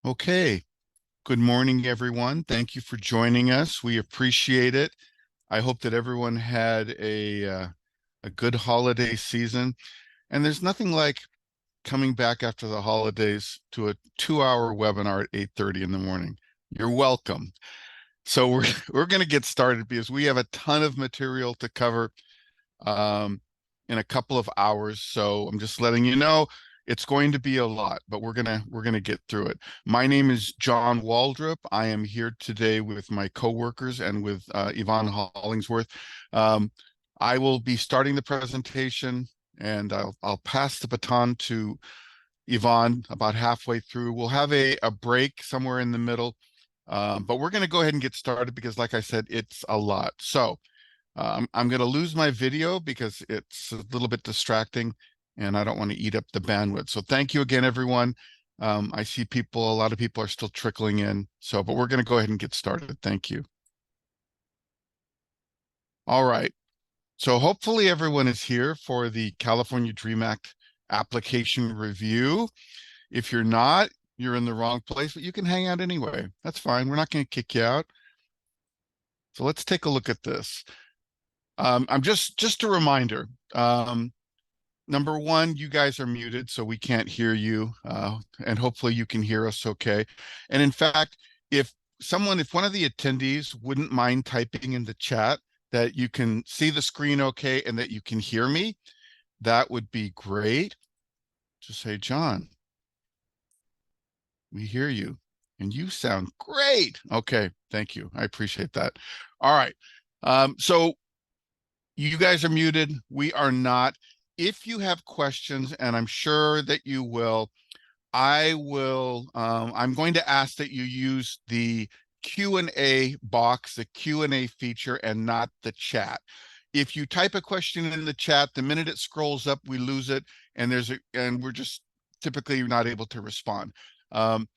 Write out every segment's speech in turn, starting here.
Okay. Good morning, everyone. Thank you for joining us. We appreciate it. I hope that everyone had a good holiday season. And there's nothing like coming back after the holidays to a 2-hour webinar at 8:30 in the morning. You're welcome. So we're we're going to get started because we have a ton of material to cover in a couple of hours. So I'm just letting you know it's going to be a lot, but we're gonna get through it. My name is John Waldrop. I am here today with my coworkers and with Yvonne Hollingsworth. Um, I will be starting the presentation, and I'll pass the baton to Yvonne about halfway through. We'll have a break somewhere in the middle, but we're going to go ahead and get started because, like I said, it's a lot. So I'm going to lose my video because it's a little bit distracting and I don't want to eat up the bandwidth. So thank you again, everyone. I see a lot of people are still trickling in. But we're going to go ahead and get started. Thank you. All right. So hopefully everyone is here for the California Dream Act application review. If you're not, you're in the wrong place, but you can hang out anyway. That's fine. We're not going to kick you out. So let's take a look at this. I'm just a reminder. Number one, you guys are muted, so we can't hear you, and hopefully you can hear us okay. And in fact, if one of the attendees wouldn't mind typing in the chat that you can see the screen okay and that you can hear me, that would be great. Just say, John, we hear you and you sound great. Okay, thank you. I appreciate that. All right. So you guys are muted. We are not. If you have questions, and I'm sure that you will, I'm going to ask that you use the Q&A box, the Q&A feature, and not the chat. If you type a question in the chat, the minute it scrolls up, we lose it, and we're just typically not able to respond. The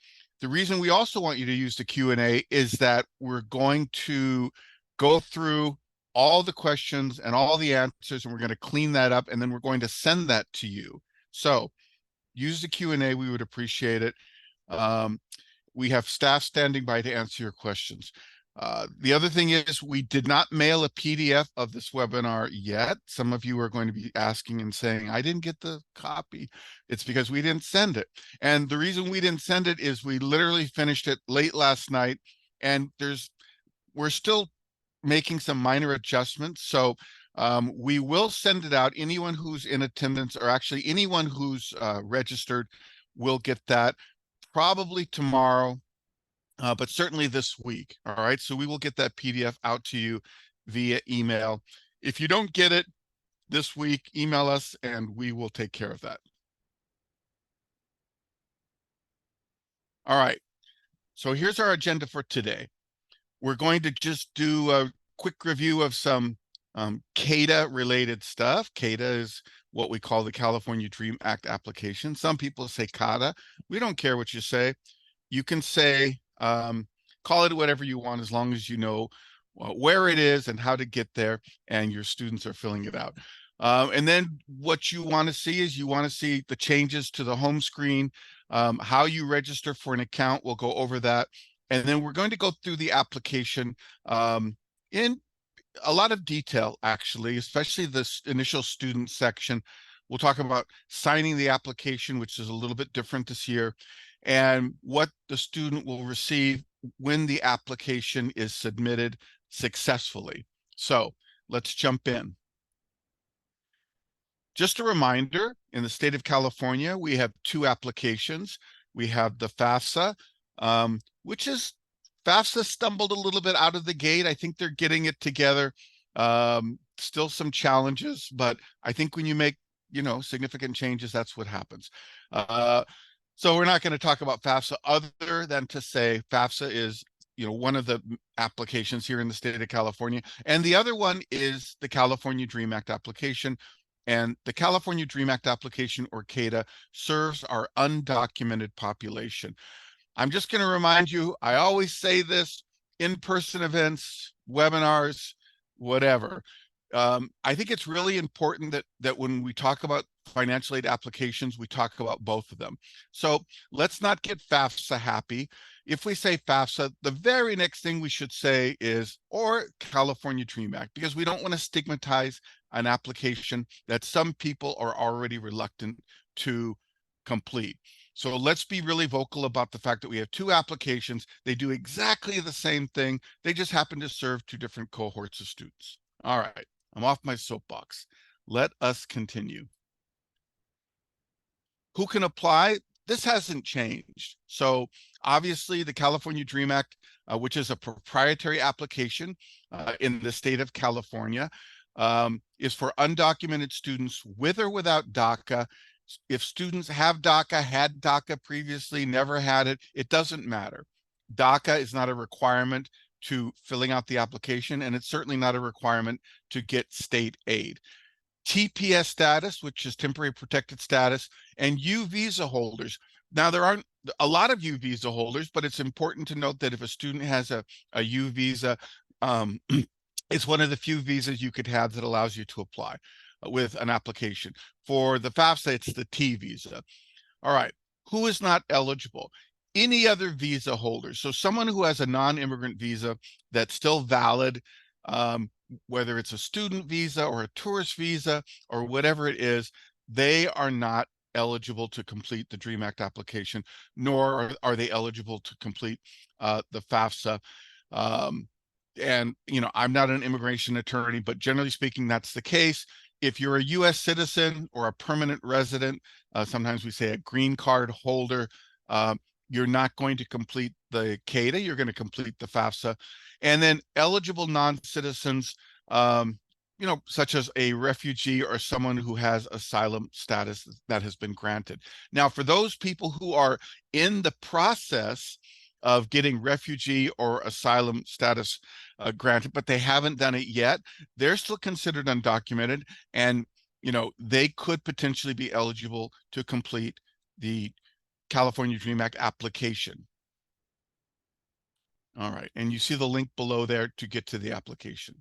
reason we also want you to use the Q&A is that we're going to go through all the questions and all the answers, and we're going to clean that up, and then we're going to send that to you. So use the Q&A. We would appreciate it. We have staff standing by to answer your questions. The other thing is we did not mail a PDF of this webinar yet. Some of you are going to be asking and saying, I didn't get the copy. It's because we didn't send it. And the reason we didn't send it is we literally finished it late last night, and we're still making some minor adjustments. So we will send it out. Anyone who's in attendance, or actually anyone who's registered, will get that probably tomorrow, but certainly this week. All right. So we will get that PDF out to you via email. If you don't get it this week, email us and we will take care of that. All right. So here's our agenda for today. We're going to just do a quick review of some CADA related stuff. CADA is what we call the California Dream Act application. Some people say CADA. We don't care what you say. You can say, call it whatever you want, as long as you know where it is and how to get there, and your students are filling it out. And then what you want to see is you want to see the changes to the home screen, how you register for an account. We'll go over that. And then we're going to go through the application in a lot of detail, actually, especially this initial student section. We'll talk about signing the application, which is a little bit different this year, and what the student will receive when the application is submitted successfully. So let's jump in. Just a reminder, in the state of California, we have two applications. We have the FAFSA, which is FAFSA stumbled a little bit out of the gate. I think they're getting it together. Still some challenges, but I think when you make, significant changes, that's what happens. So we're not going to talk about FAFSA other than to say FAFSA is, one of the applications here in the state of California. And the other one is the California Dream Act application. And the California Dream Act application, or CADA, serves our undocumented population. I'm just going to remind you, I always say this, in-person events, webinars, whatever. I think it's really important that when we talk about financial aid applications, we talk about both of them. So let's not get FAFSA happy. If we say FAFSA, the very next thing we should say is, or California Dream Act, because we don't want to stigmatize an application that some people are already reluctant to complete. So let's be really vocal about the fact that we have two applications. They do exactly the same thing. They just happen to serve two different cohorts of students. All right, I'm off my soapbox. Let us continue. Who can apply? This hasn't changed. So obviously the California Dream Act, which is a proprietary application in the state of California, is for undocumented students with or without DACA. If students have DACA, had DACA previously, never had it, it doesn't matter. DACA is not a requirement to filling out the application, and it's certainly not a requirement to get state aid. TPS status, which is temporary protected status, and U visa holders. Now, there aren't a lot of U visa holders, but it's important to note that if a student has a U visa, it's one of the few visas you could have that allows you to apply with an application. For the FAFSA, it's the T visa. All right, who is not eligible? Any other visa holder. So someone who has a non-immigrant visa that's still valid, whether it's a student visa or a tourist visa or whatever it is, they are not eligible to complete the DREAM Act application, nor are they eligible to complete the FAFSA. And, you know, I'm not an immigration attorney, but generally speaking, that's the case. If you're a US citizen or a permanent resident, sometimes we say a green card holder, you're not going to complete the CADA, you're going to complete the FAFSA. And then eligible non-citizens, you know, such as a refugee or someone who has asylum status that has been granted. Now, for those people who are in the process of getting refugee or asylum status granted, but they haven't done it yet, they're still considered undocumented, and you know, they could potentially be eligible to complete the California Dream Act application. All right, and you see the link below there to get to the application.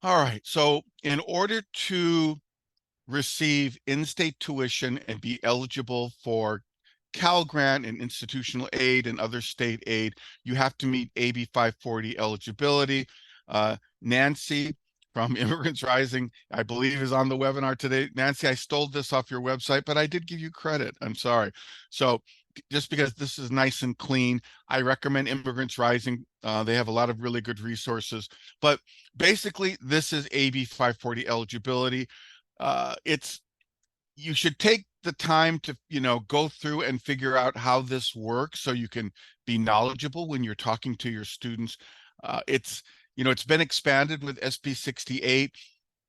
All right, so in order to receive in-state tuition and be eligible for Cal Grant and institutional aid and other state aid, you have to meet AB 540 eligibility. Nancy from Immigrants Rising, I believe, is on the webinar today. Nancy, I stole this off your website, but I did give you credit. I'm sorry. So just because this is nice and clean, I recommend Immigrants Rising. They have a lot of really good resources. But basically, this is AB 540 eligibility. You should take the time to, you know, go through and figure out how this works so you can be knowledgeable when you're talking to your students. It's, you know, it's been expanded with SB 68.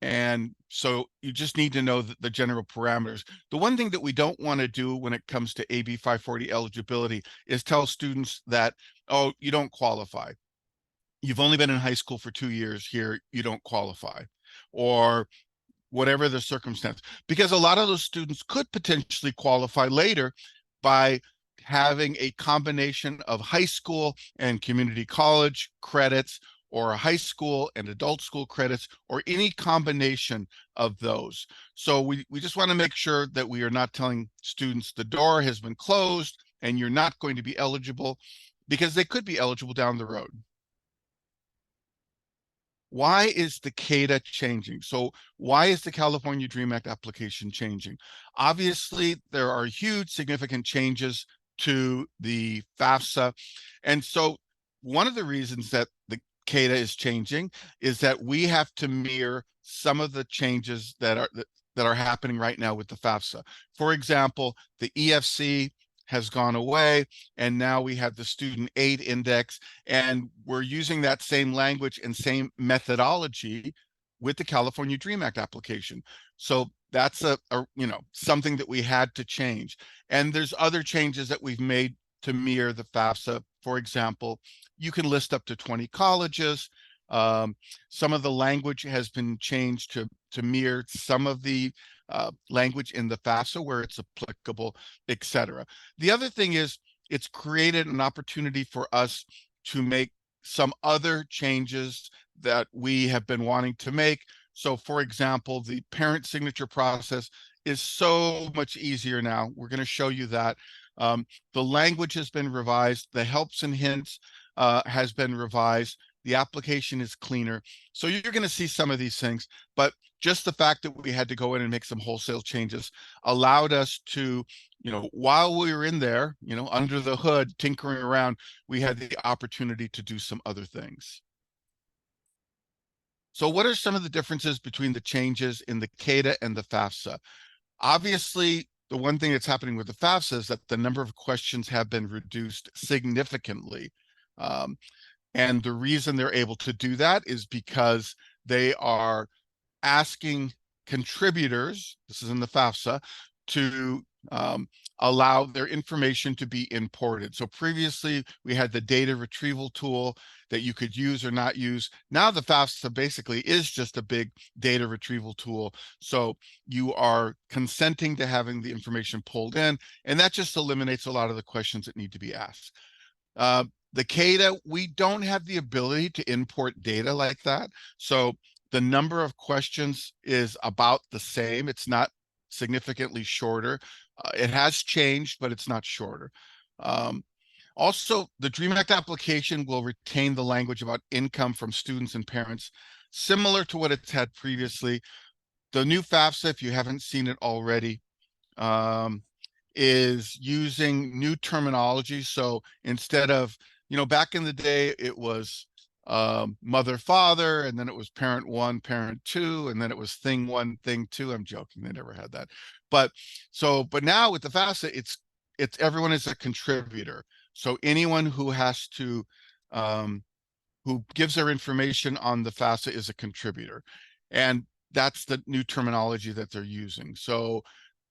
And so you just need to know the general parameters. The one thing that we don't want to do when it comes to AB 540 eligibility is tell students that, oh, you don't qualify. You've only been in high school for 2 years here, you don't qualify. Or whatever the circumstance, because a lot of those students could potentially qualify later by having a combination of high school and community college credits, or high school and adult school credits, or any combination of those. So we just want to make sure that we are not telling students the door has been closed and you're not going to be eligible, because they could be eligible down the road. Why is the CADA changing? So why is the California Dream Act application changing? Obviously, there are huge significant changes to the FAFSA. And so one of the reasons that the CADA is changing is that we have to mirror some of the changes that are happening right now with the FAFSA. For example, the EFC has gone away, and now we have the student aid index, and we're using that same language and same methodology with the California Dream Act application. So that's a you know, something that we had to change. And there's other changes that we've made to mirror the FAFSA. For example, you can list up to 20 colleges. Some of the language has been changed to mirror some of the language in the FAFSA where it's applicable, etc. The other thing is it's created an opportunity for us to make some other changes that we have been wanting to make. So for example, the parent signature process is so much easier now. We're going to show you that. The language has been revised. The helps and hints has been revised. The application is cleaner. So you're going to see some of these things, but just the fact that we had to go in and make some wholesale changes allowed us to, while we were in there, under the hood, tinkering around, we had the opportunity to do some other things. So what are some of the differences between the changes in the CADA and the FAFSA? Obviously, the one thing that's happening with the FAFSA is that the number of questions have been reduced significantly. And the reason they're able to do that is because they are asking contributors, this is in the FAFSA, to allow their information to be imported. So previously we had the data retrieval tool that you could use or not use. Now the FAFSA basically is just a big data retrieval tool. So you are consenting to having the information pulled in, and that just eliminates a lot of the questions that need to be asked. The CADA, we don't have the ability to import data like that. So the number of questions is about the same. It's not significantly shorter. It has changed, but it's not shorter. Also, the DREAM Act application will retain the language about income from students and parents, similar to what it's had previously. The new FAFSA, if you haven't seen it already, is using new terminology. So instead of, back in the day, it was mother, father, and then it was parent one, parent two, and then it was thing one, thing two. I'm joking, they never had that. But now with the FAFSA, it's everyone is a contributor. So anyone who has to, who gives their information on the FAFSA is a contributor. And that's the new terminology that they're using. So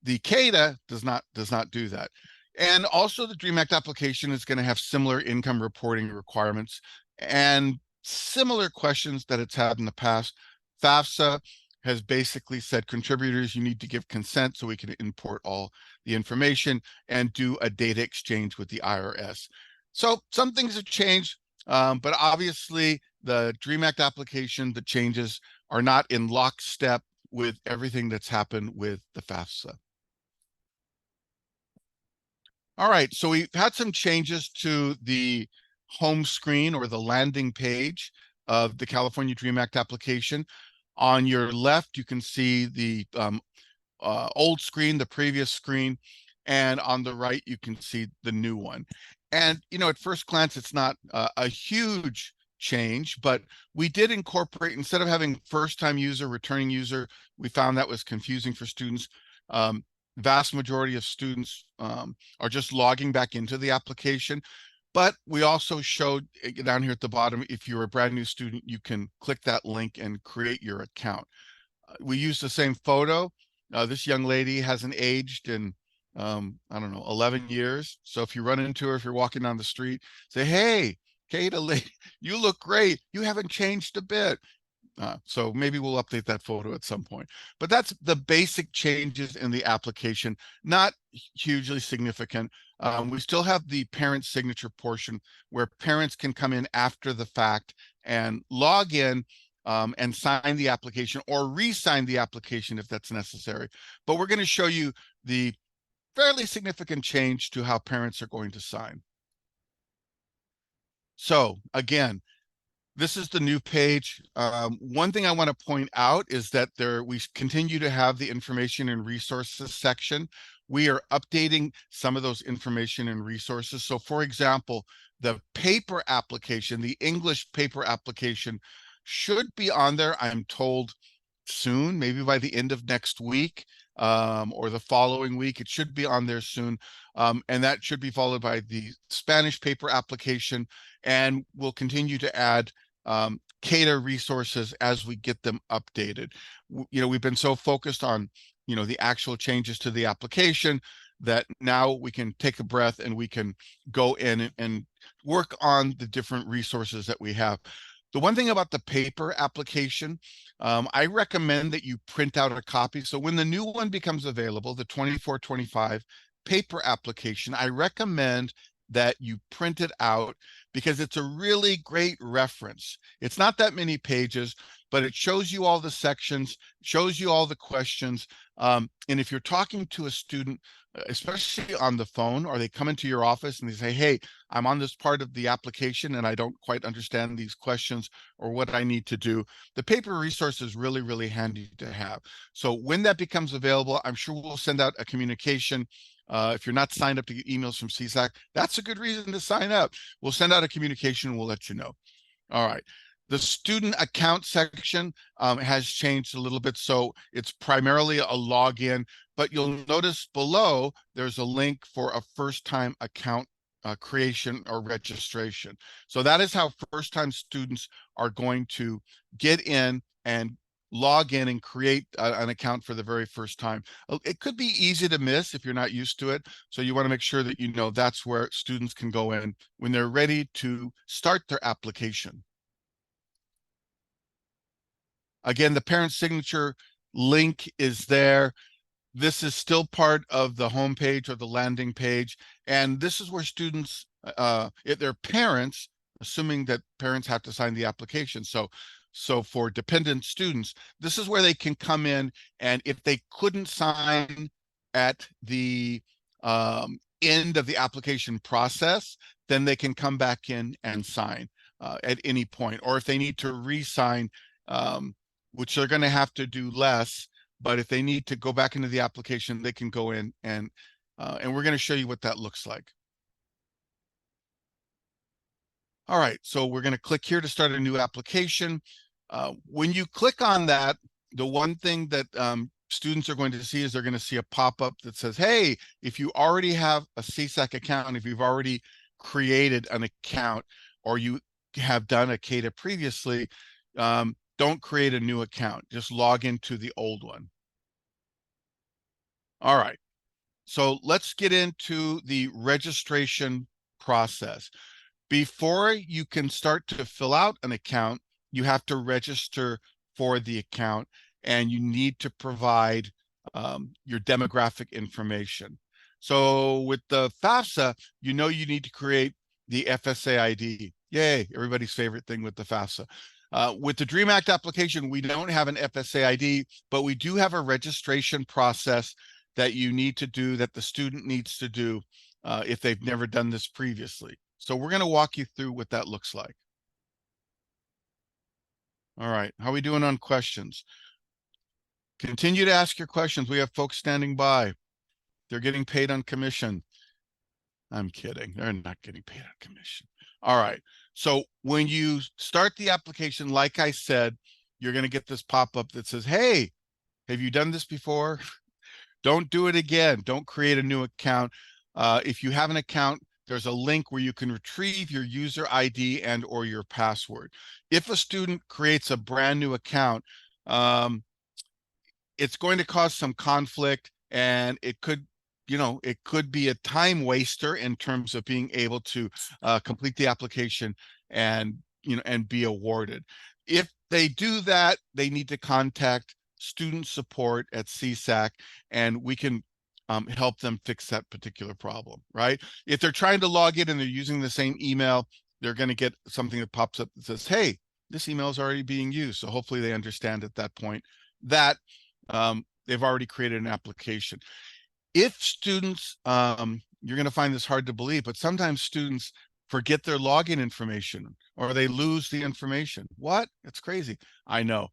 the CADA does not do that. And also the DREAM Act application is going to have similar income reporting requirements and similar questions that it's had in the past. FAFSA has basically said, contributors, you need to give consent so we can import all the information and do a data exchange with the IRS. So some things have changed, but obviously the DREAM Act application, the changes are not in lockstep with everything that's happened with the FAFSA. All right, so we've had some changes to the home screen or the landing page of the California DREAM Act application. On your left, you can see the old screen, the previous screen, and on the right, you can see the new one. And, at first glance, it's not a huge change, but we did incorporate, instead of having first-time user, returning user, we found that was confusing for students. Vast majority of students are just logging back into the application. But we also showed down here at the bottom, if you're a brand new student, you can click that link and create your account. We used the same photo. This young lady hasn't aged in, I don't know, 11 years. So if you run into her, if you're walking down the street, say, hey, Kata, you look great. You haven't changed a bit. So maybe we'll update that photo at some point. But that's the basic changes in the application, not hugely significant. We still have the parent signature portion where parents can come in after the fact and log in and sign the application or re-sign the application if that's necessary. But we're going to show you the fairly significant change to how parents are going to sign. So again, this is the new page. One thing I want to point out is that we continue to have the information and resources section. We are updating some of those information and resources. So for example, the paper application, the English paper application should be on there, I'm told, soon, maybe by the end of next week or the following week. It should be on there soon. And that should be followed by the Spanish paper application. And we'll continue to add CADA resources as we get them updated. We've been so focused on, the actual changes to the application that now we can take a breath and we can go in and work on the different resources that we have. The one thing about the paper application, I recommend that you print out a copy. So when the new one becomes available, the 24-25 paper application, I recommend that you print it out because it's a really great reference. It's not that many pages, but it shows you all the sections, shows you all the questions. And if you're talking to a student, especially on the phone, or they come into your office and they say, hey, I'm on this part of the application and I don't quite understand these questions or what I need to do, the paper resource is really, really handy to have. So when that becomes available, I'm sure we'll send out a communication. If you're not signed up to get emails from CSAC, that's a good reason to sign up. We'll send out a communication and we'll let you know. All right. The student account section has changed a little bit. So it's primarily a login, but you'll notice below there's a link for a first-time account creation or registration. So that is how first-time students are going to get in and log in and create an account for the very first time. It could be easy to miss if you're not used to it. So you want to make sure that you know that's where students can go in when they're ready to start their application. Again, the parent signature link is there. This is still part of the homepage or the landing page. And this is where students, if they're parents, assuming that parents have to sign the application. So for dependent students, this is where they can come in, and if they couldn't sign at the end of the application process, then they can come back in and sign at any point. Or if they need to re-sign, which they're going to have to do less, but if they need to go back into the application, they can go in and we're going to show you what that looks like. All right, so we're going to click here to start a new application. When you click on that, the one thing that students are going to see is they're going to see a pop-up that says, hey, if you already have a CSAC account, if you've already created an account, or you have done a CADA previously, don't create a new account, just log into the old one. All right, so let's get into the registration process. Before you can start to fill out an account, you have to register for the account, and you need to provide your demographic information. So with the FAFSA, you know you need to create the FSA ID. Yay, everybody's favorite thing with the FAFSA. With the DREAM Act application, we don't have an FSA ID, but we do have a registration process that you need to do, that the student needs to do if they've never done this previously. So we're going to walk you through what that looks like. All right, how are we doing on questions? Continue to ask your questions. We have folks standing by. They're getting paid on commission. I'm kidding. They're not getting paid on commission. All right. So when you start the application, like I said, you're going to get this pop-up that says, hey, have you done this before? Don't do it again. Don't create a new account. If you have an account, there's a link where you can retrieve your user ID and or your password. If a student creates a brand new account, it's going to cause some conflict, and it could, it could be a time waster in terms of being able to complete the application and, and be awarded. If they do that, they need to contact student support at CSAC, and we can help them fix that particular problem, right? If they're trying to log in and they're using the same email, they're going to get something that pops up that says, hey, this email is already being used. So hopefully they understand at that point that they've already created an application. If students, you're going to find this hard to believe, but sometimes students forget their login information or they lose the information. What? It's crazy. I know.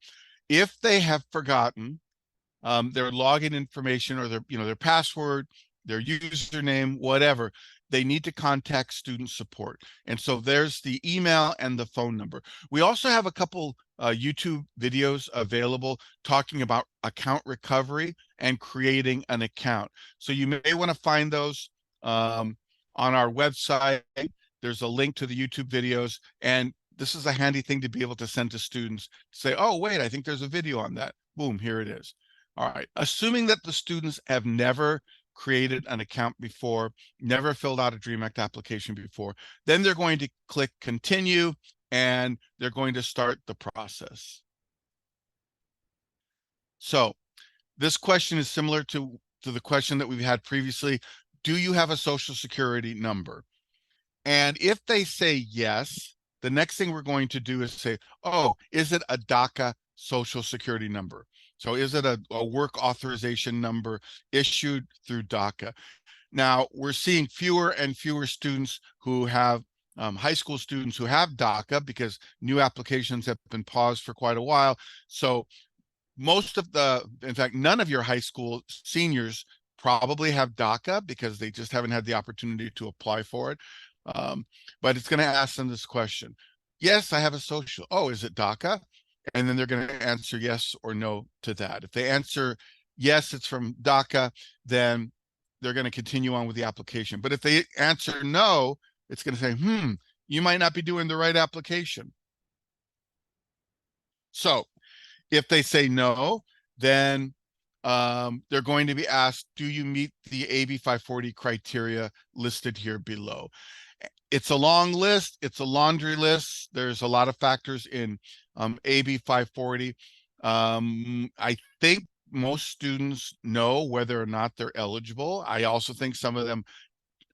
If they have forgotten their login information or their password, their username, whatever, they need to contact student support. And so there's the email and the phone number. We also have a couple YouTube videos available talking about account recovery and creating an account. So you may want to find those on our website. There's a link to the YouTube videos, and this is a handy thing to be able to send to students to say, oh, wait, I think there's a video on that. Boom, here it is. All right, assuming that the students have never created an account before, never filled out a DREAM Act application before, then they're going to click continue, and they're going to start the process. So this question is similar to the question that we've had previously. Do you have a social security number? And if they say yes, the next thing we're going to do is say, oh, is it a DACA social security number? So is it a work authorization number issued through DACA? Now, we're seeing fewer and fewer students who have high school students who have DACA because new applications have been paused for quite a while. So most of in fact, none of your high school seniors probably have DACA because they just haven't had the opportunity to apply for it. But it's going to ask them this question. Yes, I have a social. Oh, is it DACA? And then they're going to answer yes or no to that. If they answer yes, it's from DACA, then they're going to continue on with the application. But if they answer no, it's going to say, you might not be doing the right application. So if they say no, then they're going to be asked, do you meet the AB 540 criteria listed here below? It's a long list. It's a laundry list. There's a lot of factors in AB 540. I think most students know whether or not they're eligible. I also think some of them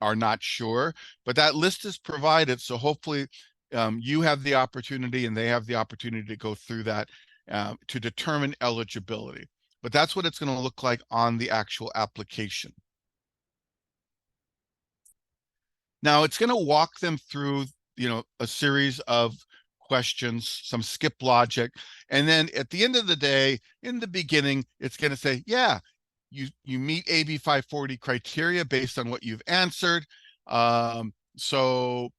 are not sure, but that list is provided. So hopefully you have the opportunity and they have the opportunity to go through that to determine eligibility. But that's what it's going to look like on the actual application. Now it's going to walk them through, a series of questions, some skip logic. And then at the end of the day, in the beginning, it's going to say, yeah, you meet AB 540 criteria based on what you've answered. So,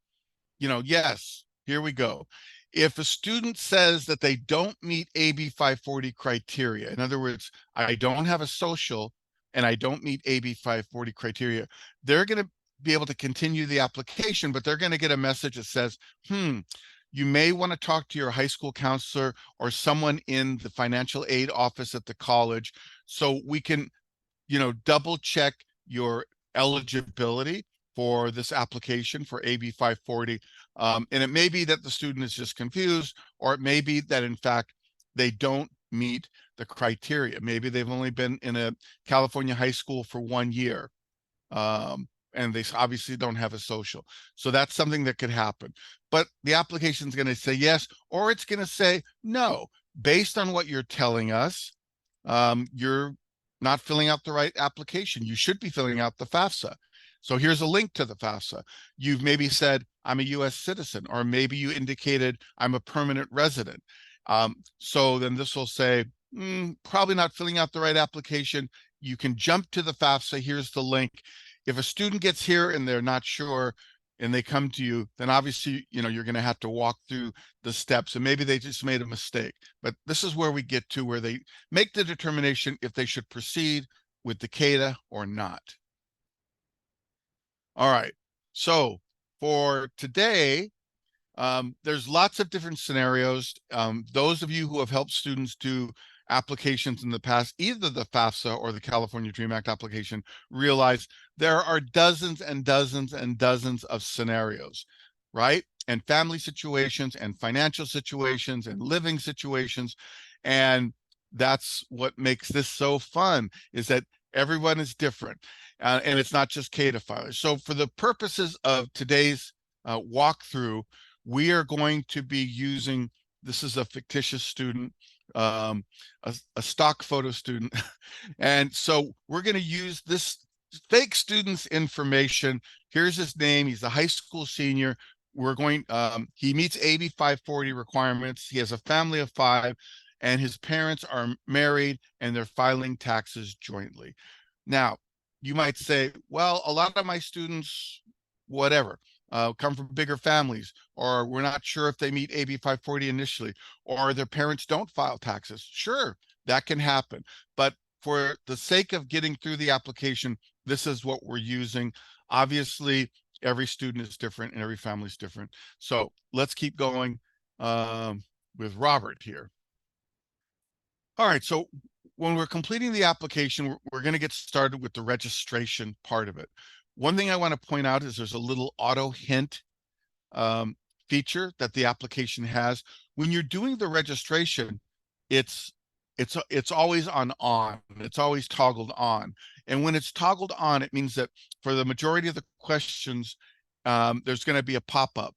yes, here we go. If a student says that they don't meet AB 540 criteria, in other words, I don't have a social and I don't meet AB 540 criteria, they're going to be able to continue the application, but they're going to get a message that says, you may want to talk to your high school counselor or someone in the financial aid office at the college so we can, double check your eligibility for this application for AB 540. And it may be that the student is just confused, or it may be that in fact they don't meet the criteria. Maybe they've only been in a California high school for 1 year. And they obviously don't have a social. So that's something that could happen. But the application is going to say yes, or it's going to say no. Based on what you're telling us, you're not filling out the right application. You should be filling out the FAFSA. So here's a link to the FAFSA. You've maybe said, I'm a US citizen, or maybe you indicated I'm a permanent resident. So then this will say, probably not filling out the right application. You can jump to the FAFSA. Here's the link. If a student gets here and they're not sure and they come to you, then obviously, you're going to have to walk through the steps, and maybe they just made a mistake. But this is where we get to where they make the determination if they should proceed with the CADA or not. All right. So for today, there's lots of different scenarios. Those of you who have helped students do applications in the past, either the FAFSA or the California DREAM Act application, realize there are dozens and dozens and dozens of scenarios, right? And family situations and financial situations and living situations. And that's what makes this so fun, is that everyone is different. And it's not just CADA filers. So for the purposes of today's walkthrough, we are going to be using, this is a fictitious student, a stock photo student. And so we're going to use this fake student's information. Here's his name. He's a high school senior. We're going, he meets AB 540 requirements. He has a family of 5, and his parents are married and they're filing taxes jointly. Now, you might say, well, a lot of my students, whatever, come from bigger families, or we're not sure if they meet AB 540 initially, or their parents don't file taxes. Sure, that can happen. But for the sake of getting through the application, this is what we're using. Obviously, every student is different and every family is different. So let's keep going with Robert here. All right, so when we're completing the application, we're going to get started with the registration part of it. One thing I want to point out is there's a little auto hint feature that the application has. When you're doing the registration, it's always on. It's always toggled on. And when it's toggled on, it means that for the majority of the questions, there's going to be a pop-up.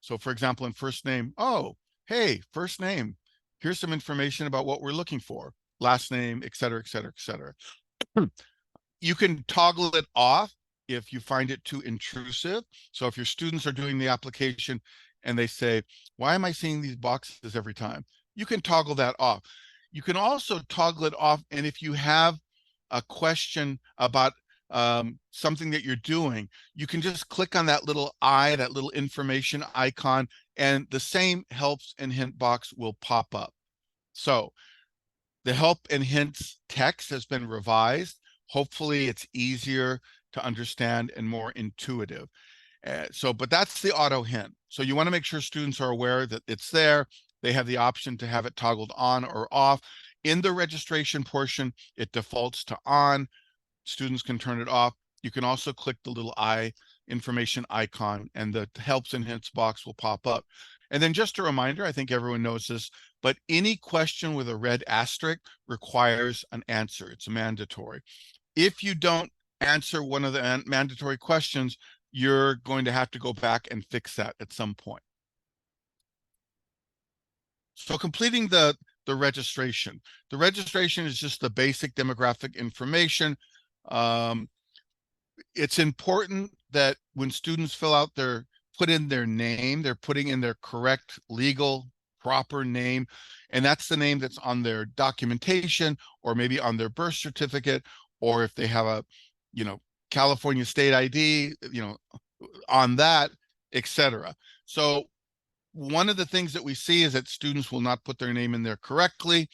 So for example, in first name, oh, hey, first name, here's some information about what we're looking for, last name, et cetera, et cetera, et cetera. You can toggle it off if you find it too intrusive. So if your students are doing the application and they say, why am I seeing these boxes every time? You can toggle that off. You can also toggle it off. And if you have a question about something that you're doing, you can just click on that little eye, that little information icon, and the same helps and hint box will pop up. So the help and hints text has been revised. Hopefully it's easier to understand and more intuitive. But that's the auto hint. So you want to make sure students are aware that it's there. They have the option to have it toggled on or off. In the registration portion, it defaults to on. Students can turn it off. You can also click the little eye information icon and the helps and hints box will pop up. And then just a reminder, I think everyone knows this, but any question with a red asterisk requires an answer. It's mandatory. If you don't answer one of the mandatory questions, you're going to have to go back and fix that at some point. So completing the registration. The registration is just the basic demographic information. It's important that when students put in their name, they're putting in their correct legal proper name, and that's the name that's on their documentation or maybe on their birth certificate, or if they have a California state ID, on that, etc. So one of the things that we see is that students will not put their name in there correctly,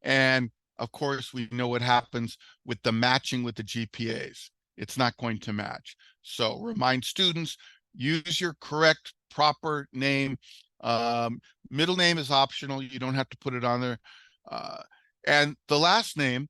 and of course we know what happens with the matching with the GPAs. It's not going to match. So remind students, use your correct proper name. Middle name is optional. You don't have to put it on there. And the last name,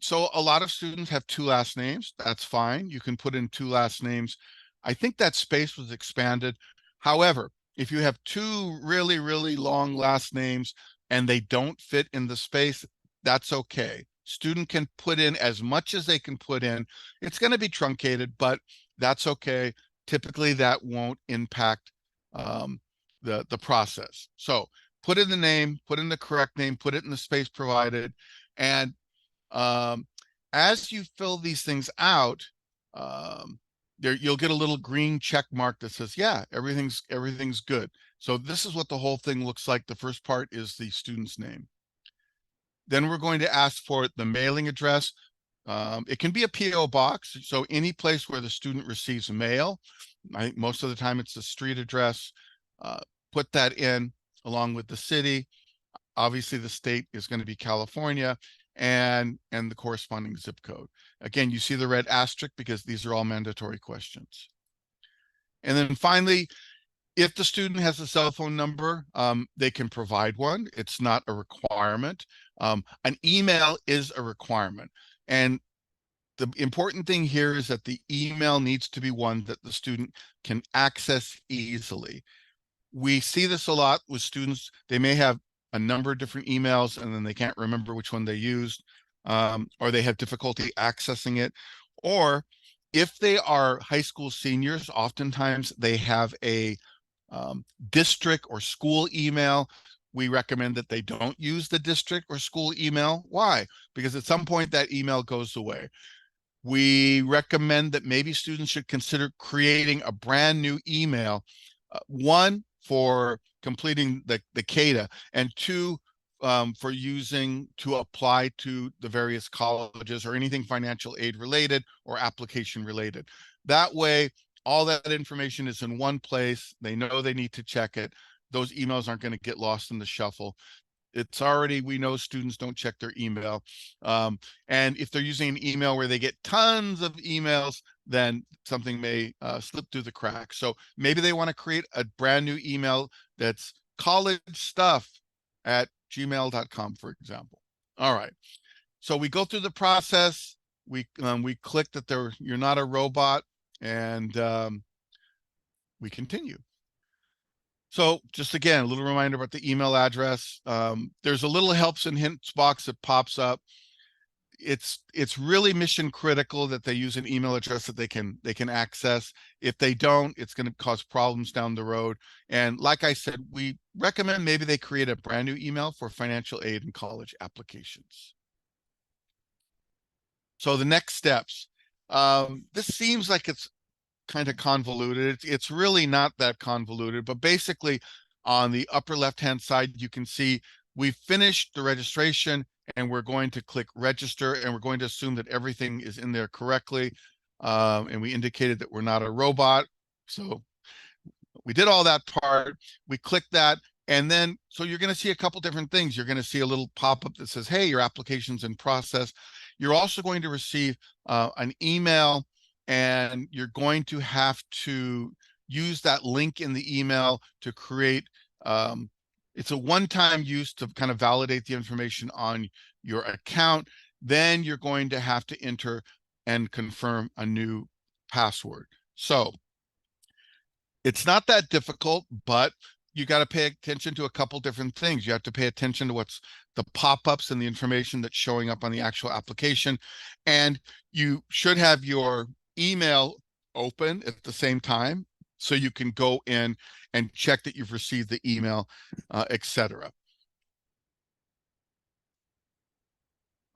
so a lot of students have two last names. That's fine. You can put in two last names. I think that space was expanded. However, if you have two really, really long last names and they don't fit in the space, that's okay. Student can put in as much as they can put in. It's going to be truncated, but that's okay. Typically, that won't impact the process. So put in the name, put in the correct name, put it in the space provided, and as you fill these things out, you'll get a little green check mark that says, yeah, everything's good. So this is what the whole thing looks like. The first part is the student's name. Then we're going to ask for the mailing address. It can be a PO box, so any place where the student receives mail. Most of the time it's the street address. Put that in along with the city. Obviously the state is going to be California, and the corresponding zip code. Again, you see the red asterisk because these are all mandatory questions. And then finally, if the student has a cell phone number, they can provide one. It's not a requirement. An email is a requirement. And the important thing here is that the email needs to be one that the student can access easily. We see this a lot with students. They may have a number of different emails and then they can't remember which one they used, or they have difficulty accessing it. Or if they are high school seniors, oftentimes they have a district or school email. We recommend that they don't use the district or school email. Why? Because at some point that email goes away. We recommend that maybe students should consider creating a brand new email, one for completing the CADA, and two for using to apply to the various colleges or anything financial aid related or application related. That way, all that information is in one place. They know they need to check it. Those emails aren't going to get lost in the shuffle. It's already, we know students don't check their email. And if they're using an email where they get tons of emails, then something may slip through the cracks. So maybe they want to create a brand new email that's collegestuff@gmail.com, for example. All right. So we go through the process. We click that you're not a robot, and we continue. So just again, a little reminder about the email address. There's a little helps and hints box that pops up. it's really mission critical that they use an email address that they can access. If they don't, it's going to cause problems down the road. And like I said, we recommend maybe they create a brand new email for financial aid and college applications. So the next steps. This seems like it's kind of convoluted. It's really not that convoluted, but basically on the upper left-hand side, you can see we've finished the registration and we're going to click register, and we're going to assume that everything is in there correctly. And we indicated that we're not a robot. So we did all that part. We click that. And then, so you're going to see a couple different things. You're going to see a little pop-up that says, hey, your application's in process. You're also going to receive an email, and you're going to have to use that link in the email to create, it's a one-time use to kind of validate the information on your account. Then you're going to have to enter and confirm a new password. So it's not that difficult, but you got to pay attention to a couple different things. You have to pay attention to what's the pop-ups and the information that's showing up on the actual application. And you should have your email open at the same time, so you can go in and check that you've received the email, etc.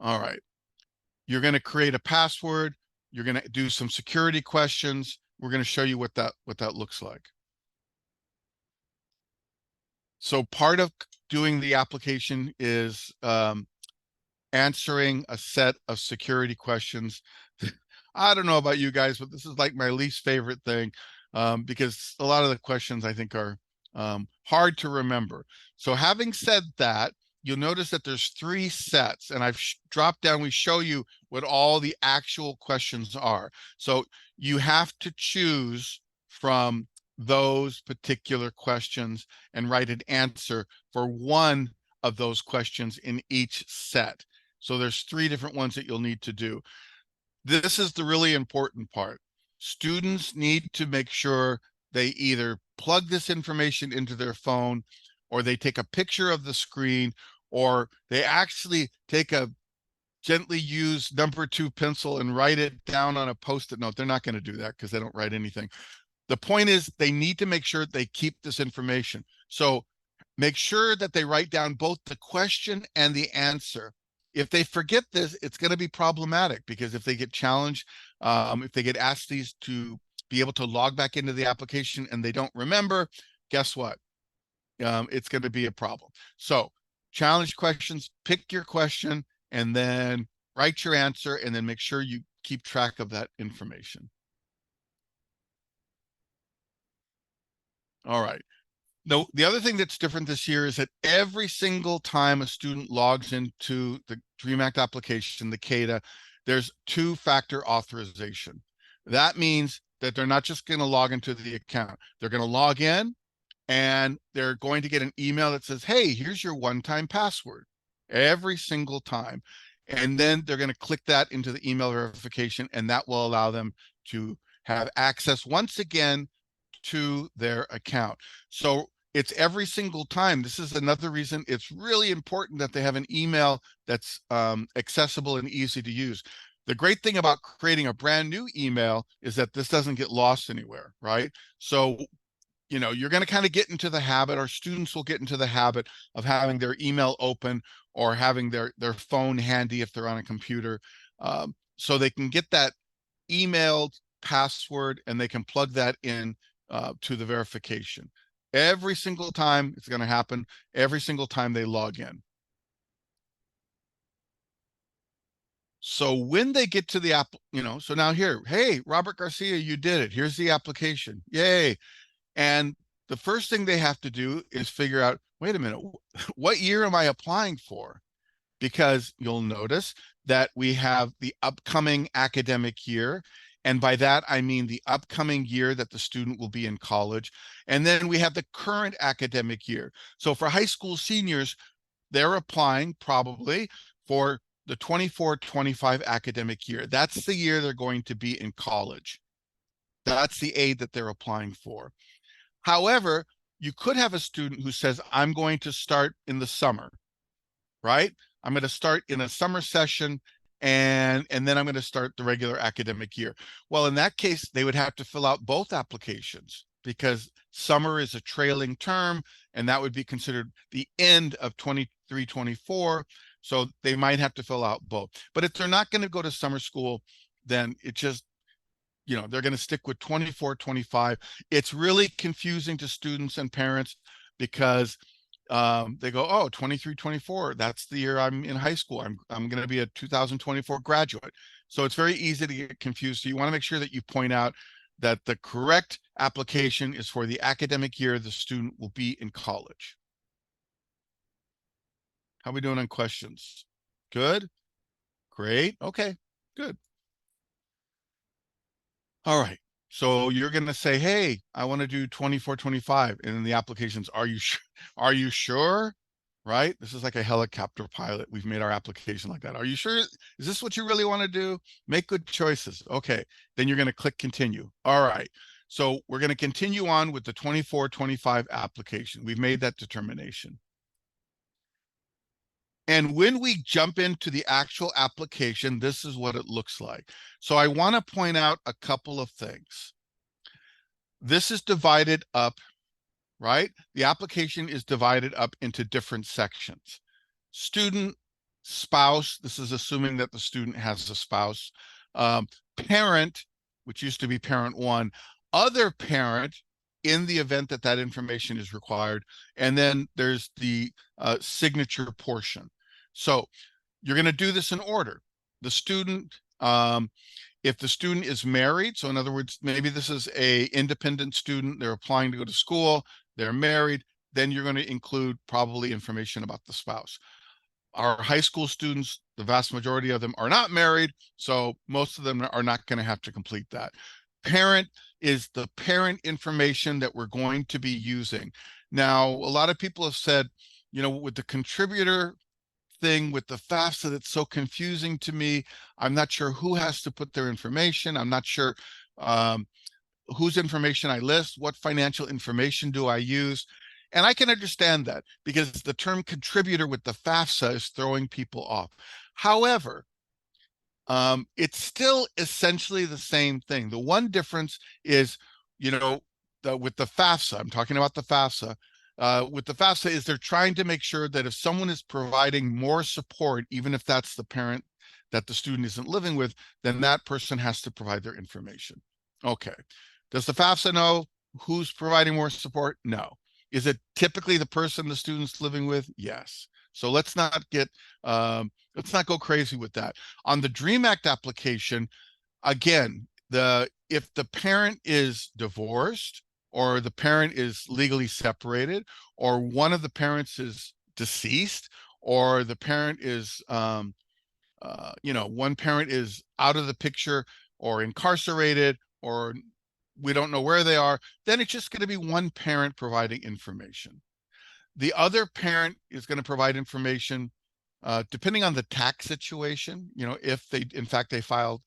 All right. You're going to create a password. You're going to do some security questions. We're going to show you what that looks like. So part of doing the application is answering a set of security questions. I don't know about you guys, but this is like my least favorite thing, because a lot of the questions I think are hard to remember. So having said that, you'll notice that there's 3 sets, and I've dropped down, we show you what all the actual questions are. So you have to choose from those particular questions and write an answer for one of those questions in each set. So there's 3 different ones that you'll need to do. This is the really important part. Students need to make sure they either plug this information into their phone, or they take a picture of the screen, or they actually take a gently used number 2 pencil and write it down on a Post-it note. They're not going to do that because they don't write anything. The point is they need to make sure they keep this information. So make sure that they write down both the question and the answer. If they forget this, it's going to be problematic, because if they get challenged, if they get asked these to be able to log back into the application and they don't remember, guess what? It's going to be a problem. So challenge questions, pick your question, and then write your answer, and then make sure you keep track of that information. All right. No, the other thing that's different this year is that every single time a student logs into the DREAM Act application, the CADA, there's 2-factor authorization. That means that they're not just going to log into the account. They're going to log in, and they're going to get an email that says, hey, here's your one-time password, every single time. And then they're going to click that into the email verification, and that will allow them to have access once again to their account. So it's every single time. This is another reason it's really important that they have an email that's accessible and easy to use. The great thing about creating a brand new email is that this doesn't get lost anywhere, right? So, you know, you're going to kind of get into the habit, or students will get into the habit of having their email open, or having their phone handy if they're on a computer, so they can get that emailed password and they can plug that in to the verification. Every single time it's going to happen, every single time they log in. So when they get to the app, you know, so now here, hey, Robert Garcia, you did it. Here's the application. Yay. And the first thing they have to do is figure out, wait a minute, what year am I applying for? Because you'll notice that we have the upcoming academic year. And by that, I mean the upcoming year that the student will be in college. And then we have the current academic year. So for high school seniors, they're applying probably for the 24-25 academic year. That's the year they're going to be in college. That's the aid that they're applying for. However, you could have a student who says, I'm going to start in the summer, right? I'm going to start in a summer session, and then I'm going to start the regular academic year. Well, in that case, they would have to fill out both applications because summer is a trailing term, and that would be considered the end of 23-24. So they might have to fill out both. But if they're not going to go to summer school, then it just, they're going to stick with 24-25. It's really confusing to students and parents because they go, oh, 23-24, that's the year I'm in high school. I'm going to be a 2024 graduate. So it's very easy to get confused. So you want to make sure that you point out that the correct application is for the academic year the student will be in college. How are we doing on questions? Good? Great. Okay, good. All right. So you're going to say, hey, I want to do 24-25. And then the applications, are you sure? Are you sure? Right? This is like a helicopter pilot. We've made our application like that. Are you sure? Is this what you really want to do? Make good choices. Okay. Then you're going to click continue. All right. So we're going to continue on with the 24-25 application. We've made that determination. And when we jump into the actual application, this is what it looks like. So I want to point out a couple of things. This is divided up, right? The application is divided up into different sections. Student, spouse, this is assuming that the student has a spouse. Parent, which used to be parent one, other parent, in the event that that information is required. And then there's the signature portion. So you're going to do this in order. The student, if the student is married, so in other words, maybe this is a independent student, they're applying to go to school, they're married, then you're going to include probably information about the spouse. Our high school students, the vast majority of them are not married, so most of them are not going to have to complete that. Parent is the parent information that we're going to be using. Now, a lot of people have said, with the contributor thing with the FAFSA, that's so confusing to me. I'm not sure who has to put their information. I'm not sure whose information I list. What financial information do I use? And I can understand that because the term contributor with the FAFSA is throwing people off. However, it's still essentially the same thing. The one difference is, with the FAFSA, I'm talking about the FAFSA, with the FAFSA is they're trying to make sure that if someone is providing more support, even if that's the parent that the student isn't living with, then that person has to provide their information. Okay. Does the FAFSA know who's providing more support? No. Is it typically the person the student's living with? Yes. So let's not go crazy with that. On the DREAM Act application, again, if the parent is divorced, or the parent is legally separated, or one of the parents is deceased, or the parent is, one parent is out of the picture or incarcerated, or we don't know where they are, then it's just going to be one parent providing information. The other parent is going to provide information depending on the tax situation, if in fact they filed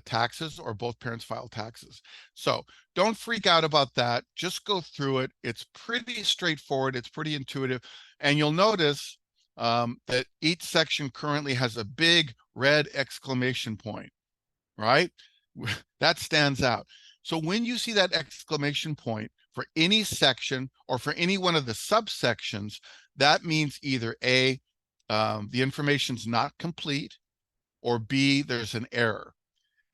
taxes or both parents filed taxes. So don't freak out about that. Just go through it. It's pretty straightforward. It's pretty intuitive. And you'll notice that each section currently has a big red exclamation point, right? That stands out. So when you see that exclamation point for any section or for any one of the subsections, that means either A, the information's not complete, or B, there's an error.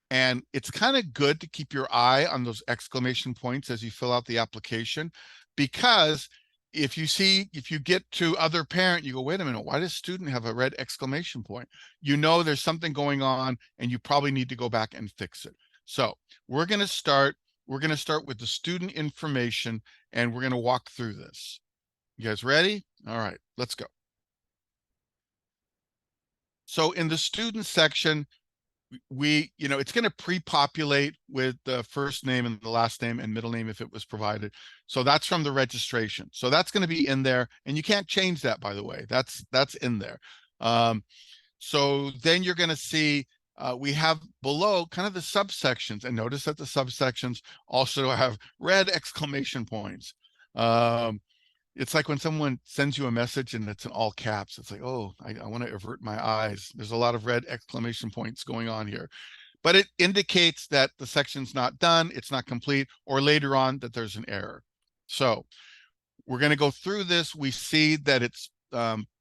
And it's kind of good to keep your eye on those exclamation points as you fill out the application, because if you get to other parent, you go, wait a minute, why does student have a red exclamation point? There's something going on and you probably need to go back and fix it. So we're going to start with the student information, and we're going to walk through this. You guys ready? All right, let's go. So in the student section, it's going to pre-populate with the first name and the last name and middle name if it was provided. So that's from the registration. So that's going to be in there, and you can't change that, by the way. That's in there. So then you're going to see we have below kind of the subsections, and notice that the subsections also have red exclamation points. It's like when someone sends you a message and it's in all caps. It's like, oh, I want to avert my eyes. There's a lot of red exclamation points going on here. But it indicates that the section's not done, it's not complete, or later on that there's an error. So we're going to go through this. We see that it's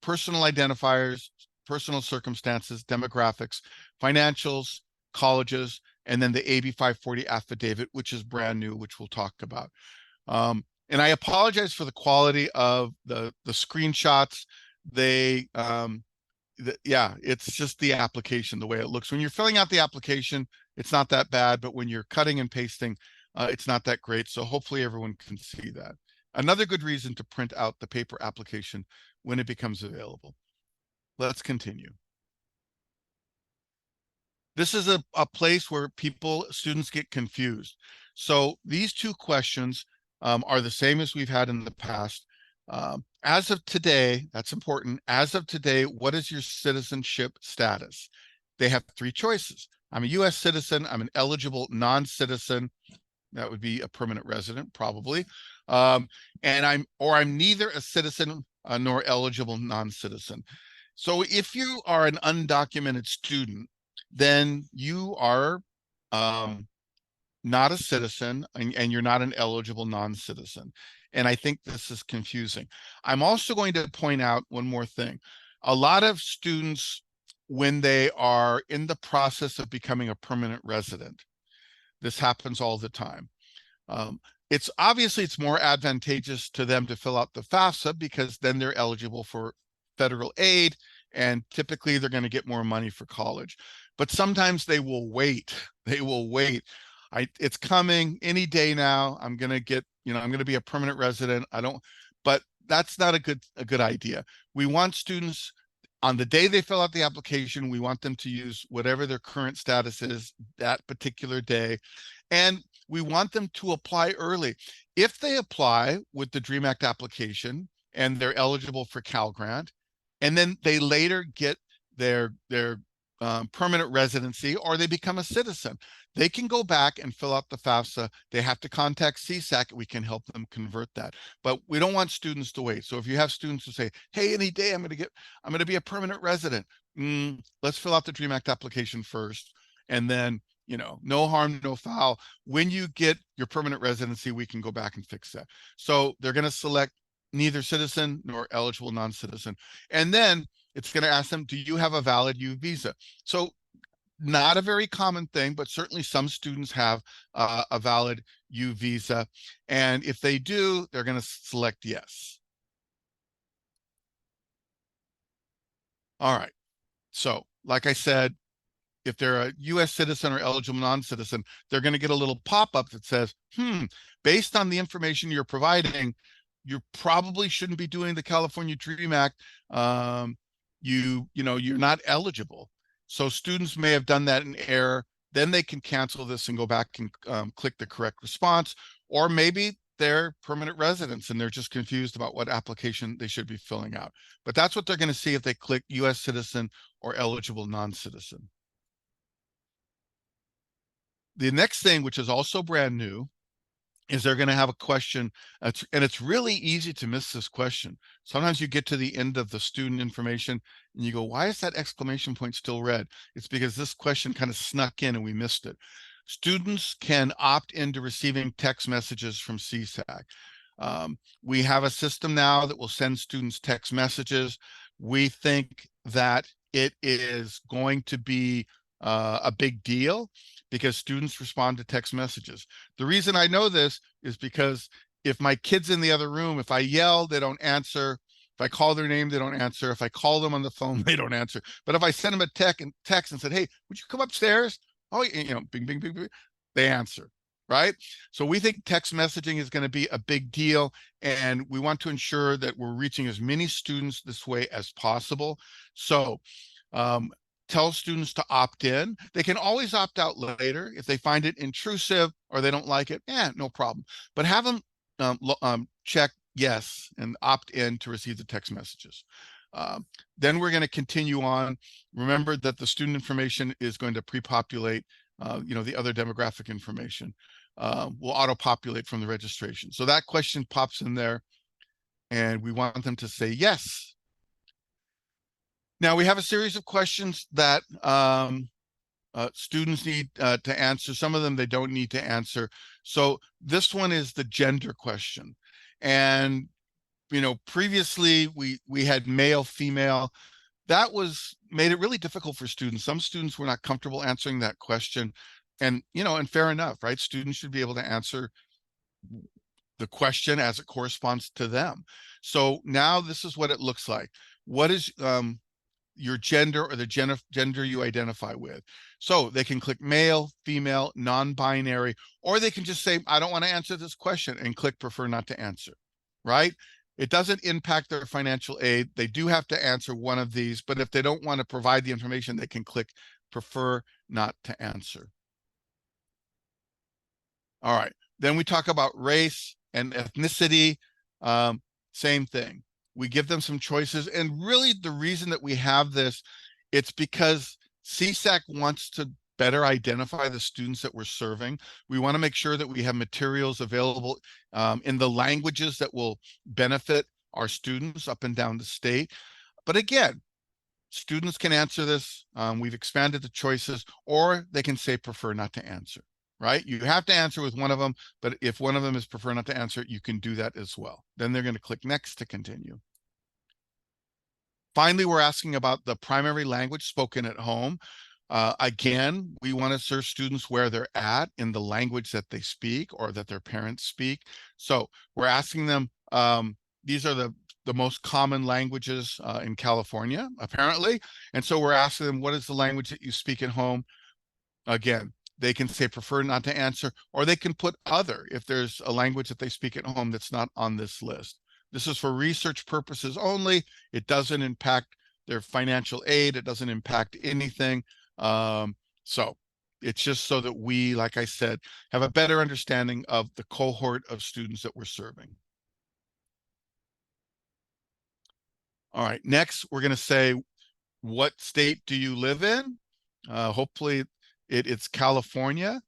personal identifiers, personal circumstances, demographics, financials, colleges, and then the AB 540 affidavit, which is brand new, which we'll talk about. And I apologize for the quality of the screenshots. They yeah, it's just the application, the way it looks. When you're filling out the application, it's not that bad, but when you're cutting and pasting, it's not that great. So hopefully everyone can see that. Another good reason to print out the paper application when it becomes available. Let's continue. This is a place where students get confused. So these two questions are the same as we've had in the past. As of today, that's important. As of today, what is your citizenship status? They have three choices. I'm a US citizen, I'm an eligible non-citizen. That would be a permanent resident, probably. And I'm neither a citizen nor eligible non-citizen. So if you are an undocumented student, then you are not a citizen and you're not an eligible non-citizen. And I think this is confusing. I'm also going to point out one more thing. A lot of students, when they are in the process of becoming a permanent resident, this happens all the time. It's obviously it's more advantageous to them to fill out the FAFSA because then they're eligible for federal aid and typically they're going to get more money for college. But sometimes they will wait. They will wait. It's coming any day now. I'm going to get, I'm going to be a permanent resident. But that's not a good idea. We want students on the day they fill out the application, we want them to use whatever their current status is that particular day. And we want them to apply early. If they apply with the DREAM Act application and they're eligible for Cal Grant, and then they later get their permanent residency or they become a citizen, they can go back and fill out the FAFSA. They have to contact CSAC. We can help them convert that. But we don't want students to wait. So if you have students who say, hey, any day I'm going to be a permanent resident, let's fill out the DREAM Act application first. And then, no harm, no foul. When you get your permanent residency, we can go back and fix that. So they're going to select neither citizen nor eligible non-citizen. And then it's going to ask them, do you have a valid U visa? So not a very common thing, but certainly some students have a valid U visa. And if they do, they're going to select yes. All right. So like I said, if they're a US citizen or eligible non-citizen, they're going to get a little pop-up that says, based on the information you're providing, you probably shouldn't be doing the California DREAM Act. You're not eligible. So students may have done that in error. Then they can cancel this and go back and click the correct response. Or maybe they're permanent residents and they're just confused about what application they should be filling out. But that's what they're going to see if they click US citizen or eligible non-citizen. The next thing, which is also brand new, is they're going to have a question, and it's really easy to miss this question. Sometimes you get to the end of the student information and you go, why is that exclamation point still red? It's because this question kind of snuck in and we missed it. Students can opt into receiving text messages from CSAC. We have a system now that will send students text messages. We think that it is going to be a big deal because students respond to text messages. The reason I know this is because if my kid's in the other room, if I yell, they don't answer. If I call their name, they don't answer. If I call them on the phone, they don't answer. But if I send them a text and said, hey, would you come upstairs? Oh, bing, bing, bing, bing, they answer, right? So we think text messaging is going to be a big deal, and we want to ensure that we're reaching as many students this way as possible. So tell students to opt in. They can always opt out later if they find it intrusive or they don't like it. No problem. But have them check yes and opt in to receive the text messages. Then we're going to continue on. Remember that the student information is going to pre-populate, the other demographic information will auto-populate from the registration. So that question pops in there. and we want them to say yes. Now we have a series of questions that students need to answer. Some of them they don't need to answer. So this one is the gender question. And, previously we had male, female. That made it really difficult for students. Some students were not comfortable answering that question. And, and fair enough, right? Students should be able to answer the question as it corresponds to them. So now this is what it looks like. What is your gender or the gender you identify with? So they can click male, female, non-binary, or they can just say, I don't want to answer this question, and click prefer not to answer, right? It doesn't impact their financial aid. They do have to answer one of these, but if they don't want to provide the information, they can click prefer not to answer. All right. Then we talk about race and ethnicity. Same thing. We give them some choices. And really the reason that we have this, it's because CSAC wants to better identify the students that we're serving. We want to make sure that we have materials available in the languages that will benefit our students up and down the state. But again, students can answer this. We've expanded the choices, or they can say prefer not to answer, right? You have to answer with one of them, but if one of them is prefer not to answer, you can do that as well. Then they're going to click next to continue. Finally, we're asking about the primary language spoken at home. Again, we want to serve students where they're at in the language that they speak or that their parents speak. So we're asking them, these are the most common languages in California, apparently. And so we're asking them, what is the language that you speak at home? Again, they can say prefer not to answer, or they can put other if there's a language that they speak at home that's not on this list. This is for research purposes only. It doesn't impact their financial aid. It doesn't impact anything. So it's just so that we, like I said, have a better understanding of the cohort of students that we're serving. All right, next we're going to say, what state do you live in? Hopefully it's California.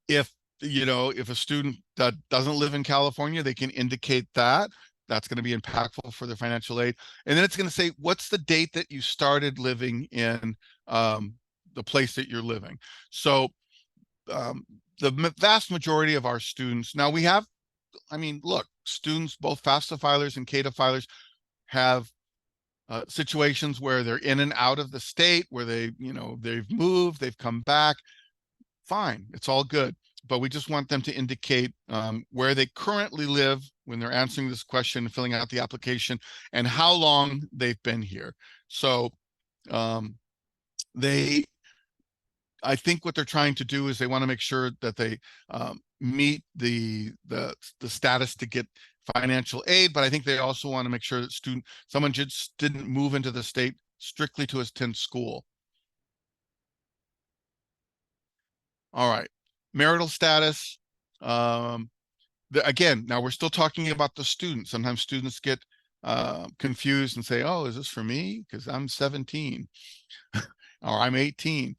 If a student that doesn't live in California, they can indicate that. That's going to be impactful for their financial aid. And then it's going to say, what's the date that you started living in the place that you're living? So the vast majority of our students, now we have, look, students, both FAFSA filers and CADA filers, have situations where they're in and out of the state, where they've moved, they've come back. Fine, it's all good. But we just want them to indicate where they currently live when they're answering this question and filling out the application, and how long they've been here. So I think what they're trying to do is they want to make sure that they meet the status to get financial aid, but I think they also want to make sure that someone just didn't move into the state strictly to attend school. All right, marital status. Again, now we're still talking about the student. Sometimes students get confused and say, oh, is this for me? Because I'm 17 or I'm 18.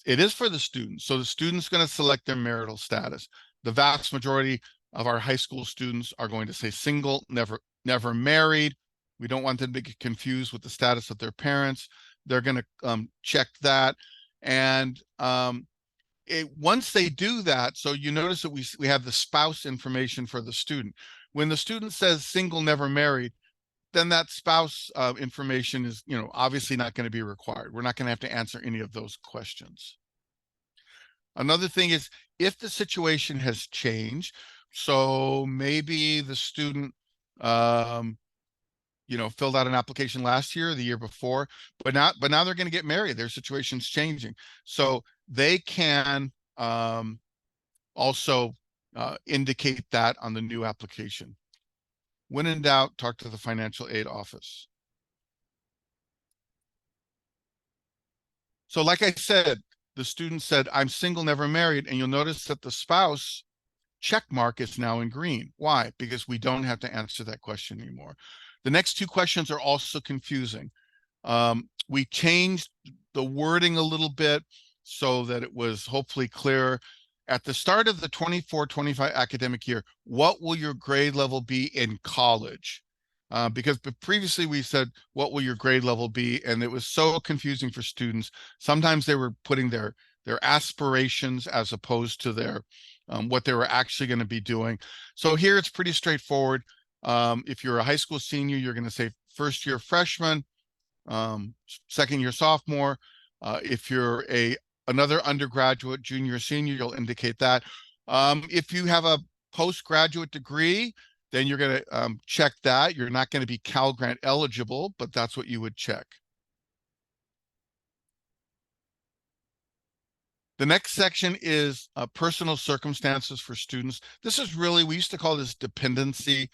It is for the student. So the student's going to select their marital status. The vast majority of our high school students are going to say single, never married. We don't want them to get confused with the status of their parents. They're going to check that. And once they do that, so you notice that we have the spouse information for the student. When the student says single, never married, then that spouse information is, obviously not going to be required. We're not going to have to answer any of those questions. Another thing is, if the situation has changed, so maybe the student, filled out an application last year, or the year before, but now they're going to get married. Their situation's changing. So they can also indicate that on the new application. When in doubt, talk to the financial aid office. So like I said, the student said, I'm single, never married. And you'll notice that the spouse check mark is now in green. Why? Because we don't have to answer that question anymore. The next two questions are also confusing. We changed the wording a little bit so that it was hopefully clearer. at the start of the 24-25 academic year, what will your grade level be in college? Because previously we said, what will your grade level be? And it was so confusing for students. Sometimes they were putting their aspirations as opposed to their what they were actually going to be doing. So here it's pretty straightforward. If you're a high school senior, you're going to say first year freshman, second year sophomore. If you're another undergraduate, junior, senior, you'll indicate that. If you have a postgraduate degree, then you're going to check that. You're not going to be Cal Grant eligible, but that's what you would check. The next section is personal circumstances for students. This is really, we used to call this dependency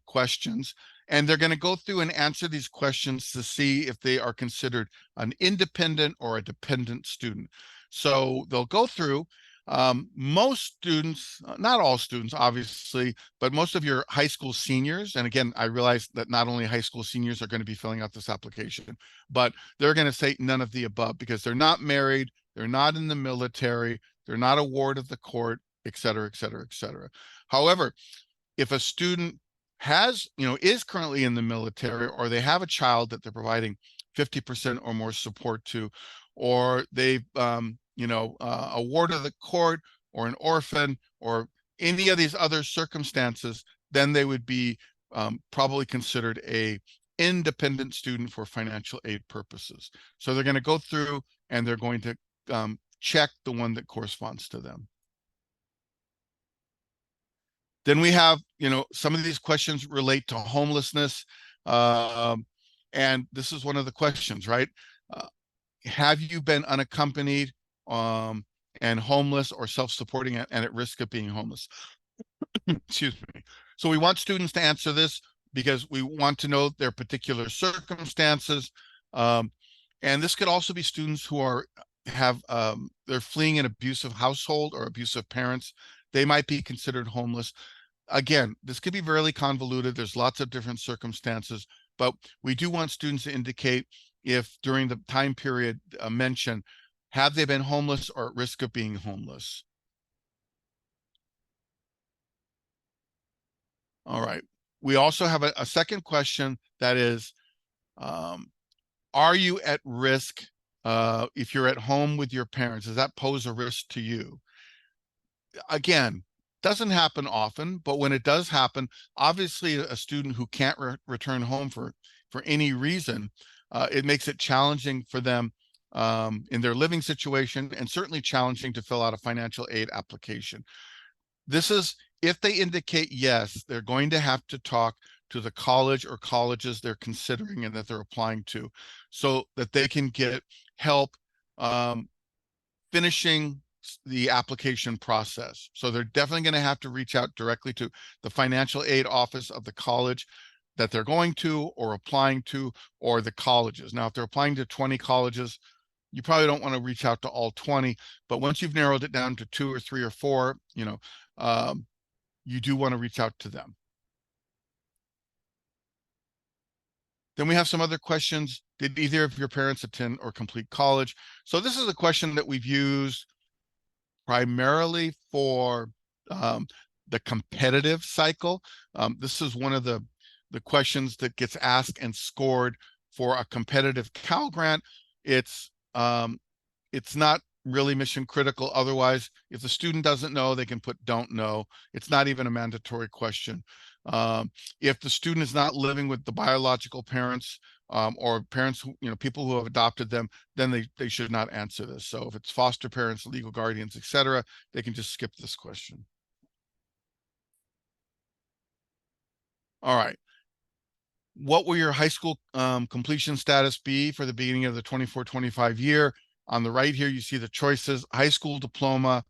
questions. And they're going to go through and answer these questions to see if they are considered an independent or a dependent student. So they'll go through. Most students, not all students, obviously, but most of your high school seniors, and again, I realize that not only high school seniors are going to be filling out this application, but they're going to say none of the above because they're not married, they're not in the military, they're not a ward of the court, et cetera, et cetera, et cetera. However, if a student is currently in the military, or they have a child that they're providing 50% or more support to, or they've, a ward of the court or an orphan or any of these other circumstances, then they would be probably considered a independent student for financial aid purposes. So they're going to go through and they're going to check the one that corresponds to them. Then we have, some of these questions relate to homelessness. And this is one of the questions, right? Have you been unaccompanied and homeless or self-supporting and at risk of being homeless? Excuse me. So we want students to answer this because we want to know their particular circumstances. And this could also be students who they're fleeing an abusive household or abusive parents. They might be considered homeless. Again, this could be really convoluted. There's lots of different circumstances, but we do want students to indicate if during the time period mentioned, have they been homeless or at risk of being homeless? All right. We also have a second question that is, are you at risk if you're at home with your parents? Does that pose a risk to you? Again, doesn't happen often, but when it does happen, obviously a student who can't return home for any reason, it makes it challenging for them in their living situation, and certainly challenging to fill out a financial aid application. This is, if they indicate yes, they're going to have to talk to the college or colleges they're considering and that they're applying to, so that they can get help finishing the application process. So they're definitely going to have to reach out directly to the financial aid office of the college that they're going to or applying to, or the colleges. Now, if they're applying to 20 colleges, you probably don't want to reach out to all 20, but once you've narrowed it down to 2 or 3 or 4, you do want to reach out to them. Then we have some other questions. Did either of your parents attend or complete college? So this is a question that we've used primarily for the competitive cycle. This is one of the questions that gets asked and scored for a competitive Cal Grant. It's not really mission critical. Otherwise, if the student doesn't know, they can put don't know. It's not even a mandatory question. If the student is not living with the biological parents or parents who, people who have adopted them, then they should not answer this. So if it's foster parents, legal guardians, etc., they can just skip this question. All right. What will your high school completion status be for the beginning of the 24-25 year? On the right here, you see the choices: high school diploma,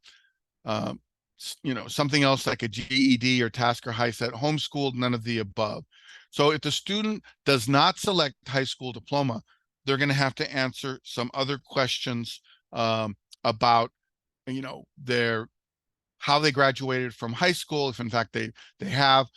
something else like a GED or Tasker HiSET, homeschooled, none of the above. So if the student does not select high school diploma, they're going to have to answer some other questions about, how they graduated from high school, if in fact they have,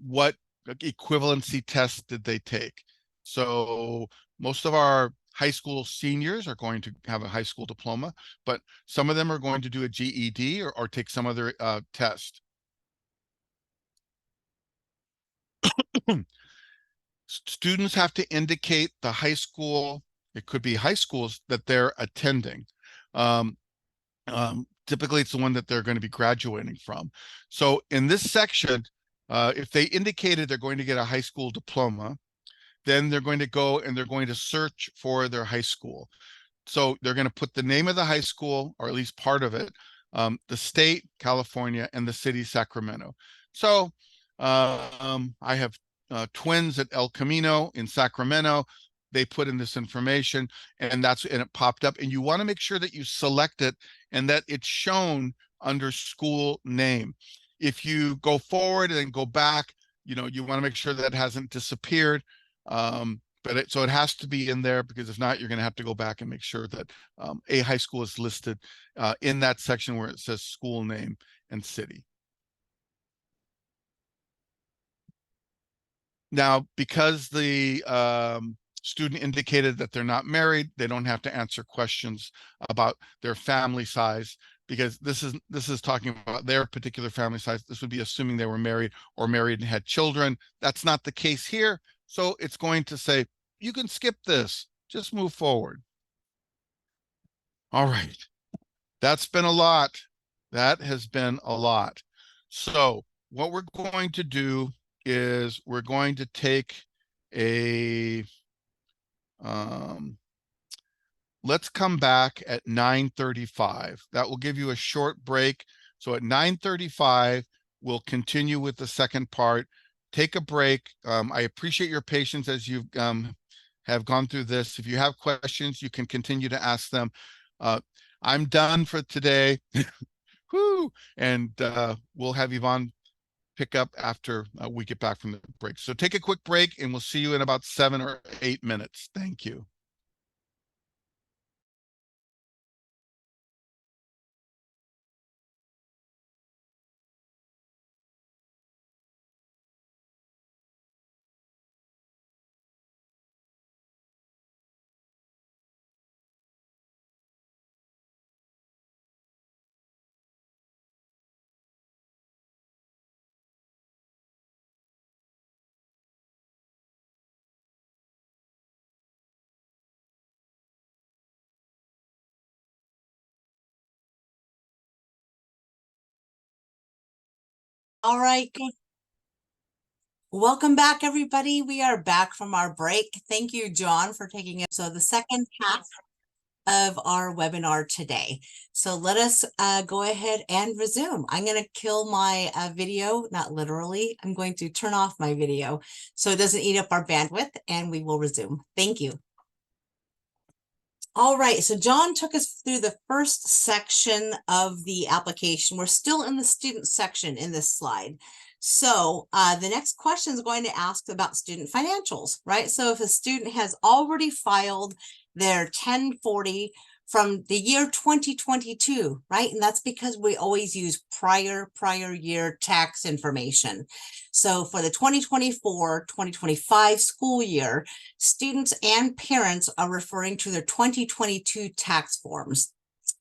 what equivalency tests did they take. So most of our high school seniors are going to have a high school diploma, but some of them are going to do a GED or take some other test. Students have to indicate the high school, it could be high schools that they're attending. Typically it's the one that they're going to be graduating from. So in this section, if they indicated they're going to get a high school diploma, then they're going to go and they're going to search for their high school. So they're going to put the name of the high school, or at least part of it, the state, California, and the city, Sacramento. So I have twins at El Camino in Sacramento. They put in this information, and it popped up. And you want to make sure that you select it and that it's shown under school name. If you go forward and then go back, you want to make sure that it hasn't disappeared. So it has to be in there, because if not, you're going to have to go back and make sure that a high school is listed in that section where it says school name and city. Now, because the student indicated that they're not married, they don't have to answer questions about their family size, because this is talking about their particular family size. This would be assuming they were married or married and had children. That's not the case here. So it's going to say, you can skip this, just move forward. All right. That's been a lot. That has been a lot. So what we're going to do is we're going to take a, let's come back at 9:35. That will give you a short break. So at 9:35, we'll continue with the second part. Take a break. I appreciate your patience as you have gone through this. If you have questions, you can continue to ask them. I'm done for today. Whoo! And we'll have Yvonne pick up after we get back from the break. So take a quick break, and we'll see you in about 7 or 8 minutes. Thank you. All right. Welcome back, everybody. We are back from our break. Thank you, John, for taking it. So the second half of our webinar today. So let us go ahead and resume. I'm going to kill my video, not literally. I'm going to turn off my video so it doesn't eat up our bandwidth, and we will resume. Thank you. All right, so John took us through the first section of the application. We're still in the student section in this slide. So the next question is going to ask about student financials, right? So if a student has already filed their 1040 from the year 2022, right? And that's because we always use prior year tax information. So for the 2024-2025 school year, students and parents are referring to their 2022 tax forms.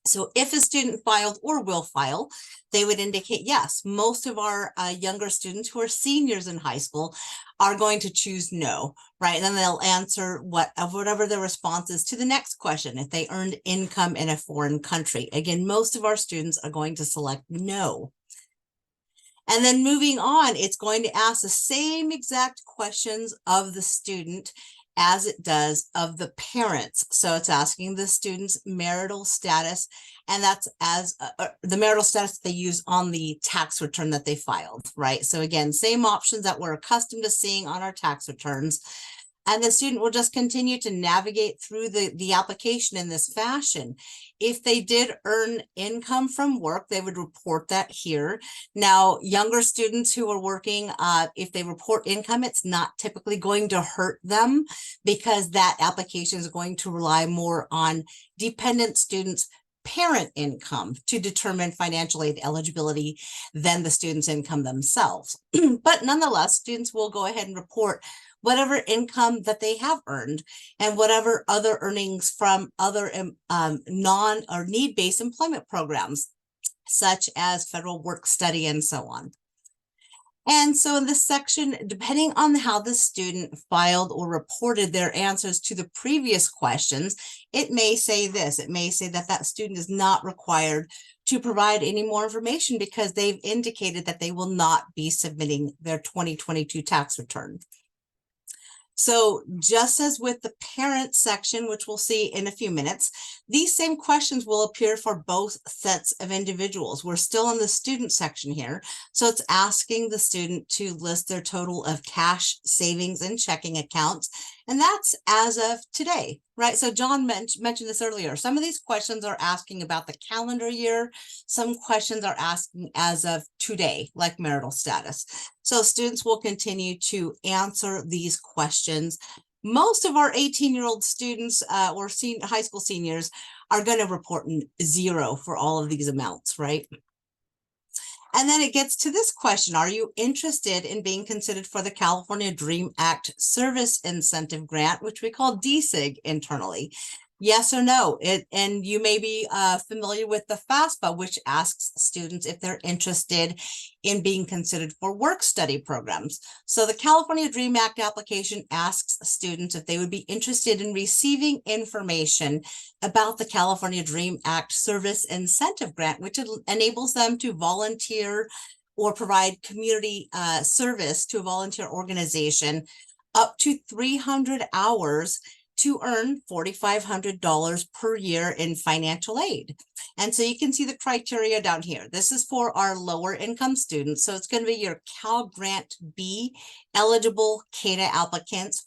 So if a student filed or will file, they would indicate yes. Most of our younger students who are seniors in high school are going to choose no, right? And then they'll answer whatever the response is to the next question. If they earned income in a foreign country, again, most of our students are going to select no. And then moving on, it's going to ask the same exact questions of the student as it does of the parents. So it's asking the student's marital status, and that's as the marital status they use on the tax return that they filed, right? So again, same options that we're accustomed to seeing on our tax returns. And the student will just continue to navigate through the application in this fashion. If they did earn income from work, they would report that here. Now, younger students who are working, if they report income, it's not typically going to hurt them because that application is going to rely more on dependent students' parent income to determine financial aid eligibility than the student's income themselves. But nonetheless, students will go ahead and report whatever income that they have earned and whatever other earnings from other non or need-based employment programs, such as federal work study and so on. And so in this section, depending on how the student filed or reported their answers to the previous questions, it may say this. It may say that that student is not required to provide any more information because they've indicated that they will not be submitting their 2022 tax return. So just as with the parent section, which we'll see in a few minutes, these same questions will appear for both sets of individuals. We're still in the student section here. So it's asking the student to list their total of cash, savings, and checking accounts. And that's as of today, right? So John mentioned this earlier. Some of these questions are asking about the calendar year. Some questions are asking as of today, like marital status. So students will continue to answer these questions. Most of our 18-year-old students or high school seniors are going to report 0 for all of these amounts, right? And then it gets to this question. Are you interested in being considered for the California Dream Act Service Incentive Grant, which we call DSIG internally? Yes or no? And you may be familiar with the FAFSA, which asks students if they're interested in being considered for work study programs. So the California Dream Act application asks students if they would be interested in receiving information about the California Dream Act Service Incentive Grant, which enables them to volunteer or provide community service to a volunteer organization up to 300 hours to earn $4,500 per year in financial aid. And so you can see the criteria down here. This is for our lower income students. So it's going to be your Cal Grant B eligible CADA applicants,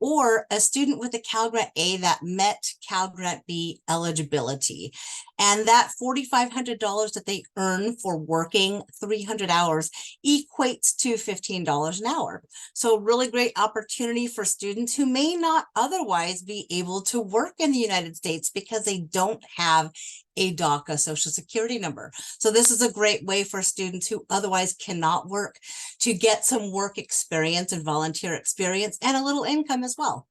or a student with a Cal Grant A that met Cal Grant B eligibility. And that $4,500 that they earn for working 300 hours equates to $15 an hour. So really great opportunity for students who may not otherwise be able to work in the United States because they don't have a DACA Social Security number. So this is a great way for students who otherwise cannot work to get some work experience and volunteer experience and a little income as well.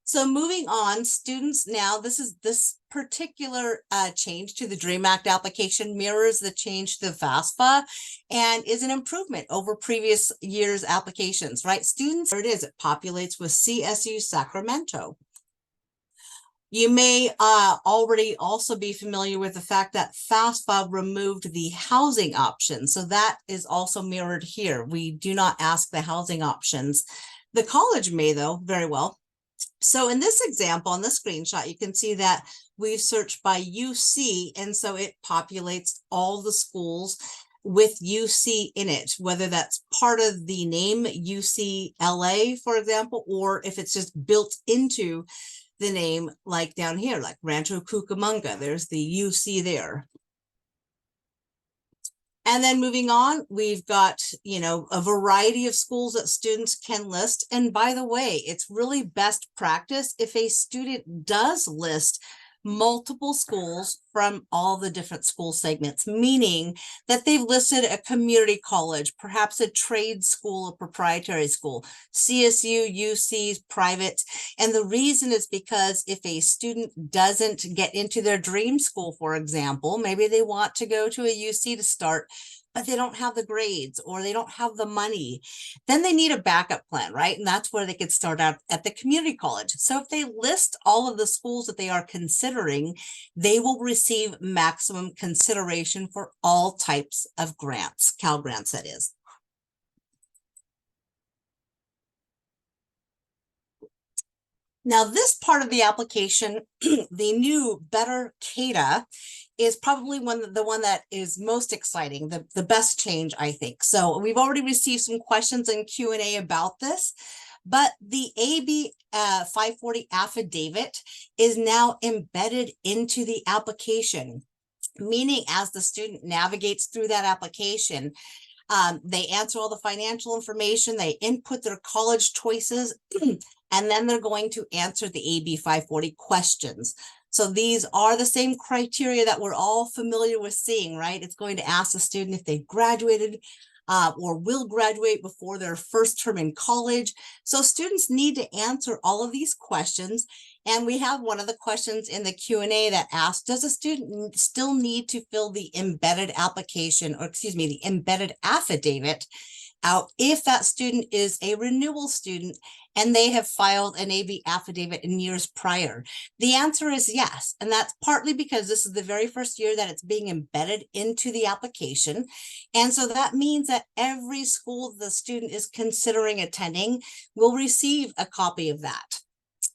So moving on, students now, this particular change to the DREAM Act application mirrors the change to the FAFSA and is an improvement over previous year's applications, right? Students, there it is, it populates with CSU Sacramento. You may already also be familiar with the fact that FAFSA removed the housing option. So that is also mirrored here. We do not ask the housing options. The college may, though, very well. So in this example, on this screenshot, you can see that we've searched by UC, and so it populates all the schools with UC in it, whether that's part of the name UCLA, for example, or if it's just built into the name, like down here, like Rancho Cucamonga, there's the UC there. And then moving on, we've got, you know, a variety of schools that students can list. And by the way, it's really best practice if a student does list multiple schools from all the different school segments, meaning that they've listed a community college, perhaps a trade school, a proprietary school, CSU, UCs, private. And the reason is because if a student doesn't get into their dream school, for example, maybe they want to go to a UC to start, but they don't have the grades or they don't have the money, then they need a backup plan, right? And that's where they could start out at the community college. So if they list all of the schools that they are considering, they will receive maximum consideration for all types of grants, Cal Grants, that is. Now, this part of the application, the new Better CADA, is probably the one that is most exciting, the best change, I think. So we've already received some questions in Q&A about this, but the AB 540 affidavit is now embedded into the application, meaning as the student navigates through that application, they answer all the financial information, they input their college choices, and then they're going to answer the AB 540 questions. So these are the same criteria that we're all familiar with seeing, right? It's going to ask the student if they graduated or will graduate before their first term in college. So students need to answer all of these questions. And we have one of the questions in the Q&A that asks, does a student still need to fill the embedded application, or excuse me, the embedded affidavit out if that student is a renewal student and they have filed an AB affidavit in years prior? The answer is yes. And that's partly because this is the very first year that it's being embedded into the application. And so that means that every school the student is considering attending will receive a copy of that.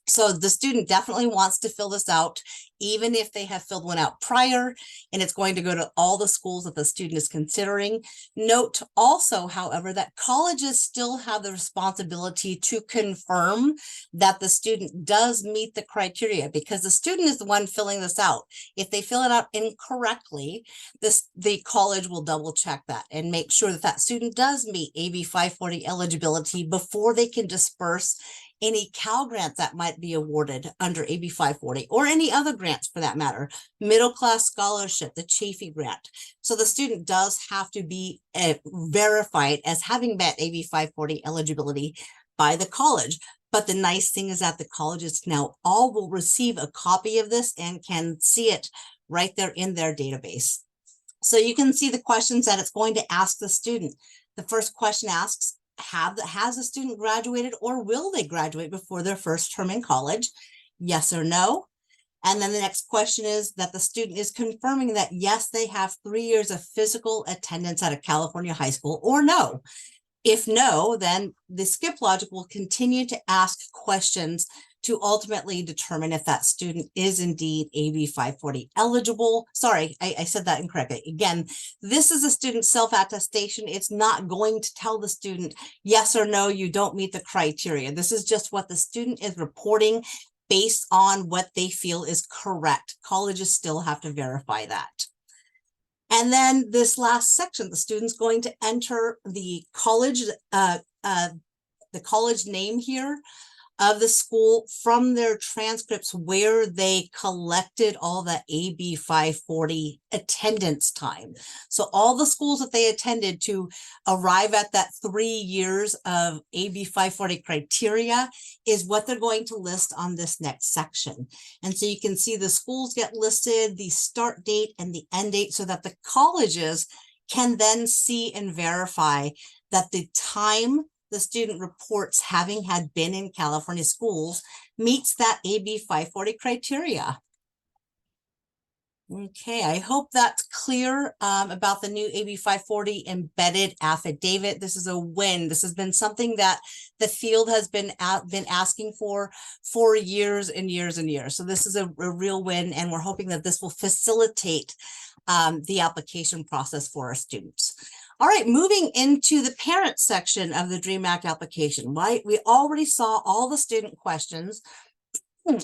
So the student definitely wants to fill this out, even if they have filled one out prior, and it's going to go to all the schools that the student is considering. Note also, however, that colleges still have the responsibility to confirm that the student does meet the criteria, because the student is the one filling this out. If they fill it out incorrectly, the college will double check that and make sure that that student does meet AB 540 eligibility before they can disperse any Cal grants that might be awarded under AB 540, or any other grants for that matter, middle class scholarship, the Chafee grant. So the student does have to be verified as having met AB 540 eligibility by the college. But the nice thing is that the colleges now all will receive a copy of this and can see it right there in their database. So you can see the questions that it's going to ask the student. The first question asks, has a student graduated or will they graduate before their first term in college? Yes or no? And then the next question is that the student is confirming that yes, they have 3 years of physical attendance at a California high school, or no. If no, then the skip logic will continue to ask questions to ultimately determine if that student is indeed AB 540 eligible. Sorry, I said that incorrectly. Again, this is a student self-attestation. It's not going to tell the student, yes or no, you don't meet the criteria. This is just what the student is reporting based on what they feel is correct. Colleges still have to verify that. And then this last section, the student's going to enter the college name here of the school from their transcripts where they collected all the AB 540 attendance time. So all the schools that they attended to arrive at that 3 years of AB 540 criteria is what they're going to list on this next section. And so you can see the schools get listed, the start date and the end date, so that the colleges can then see and verify that the time the student reports having had been in California schools meets that AB 540 criteria. Okay, I hope that's clear about the new AB 540 embedded affidavit. This is a win. This has been something that the field has been asking for years and years and years. So this is a real win, and we're hoping that this will facilitate the application process for our students. All right, moving into the parent section of the DREAM Act application, right? We already saw all the student questions,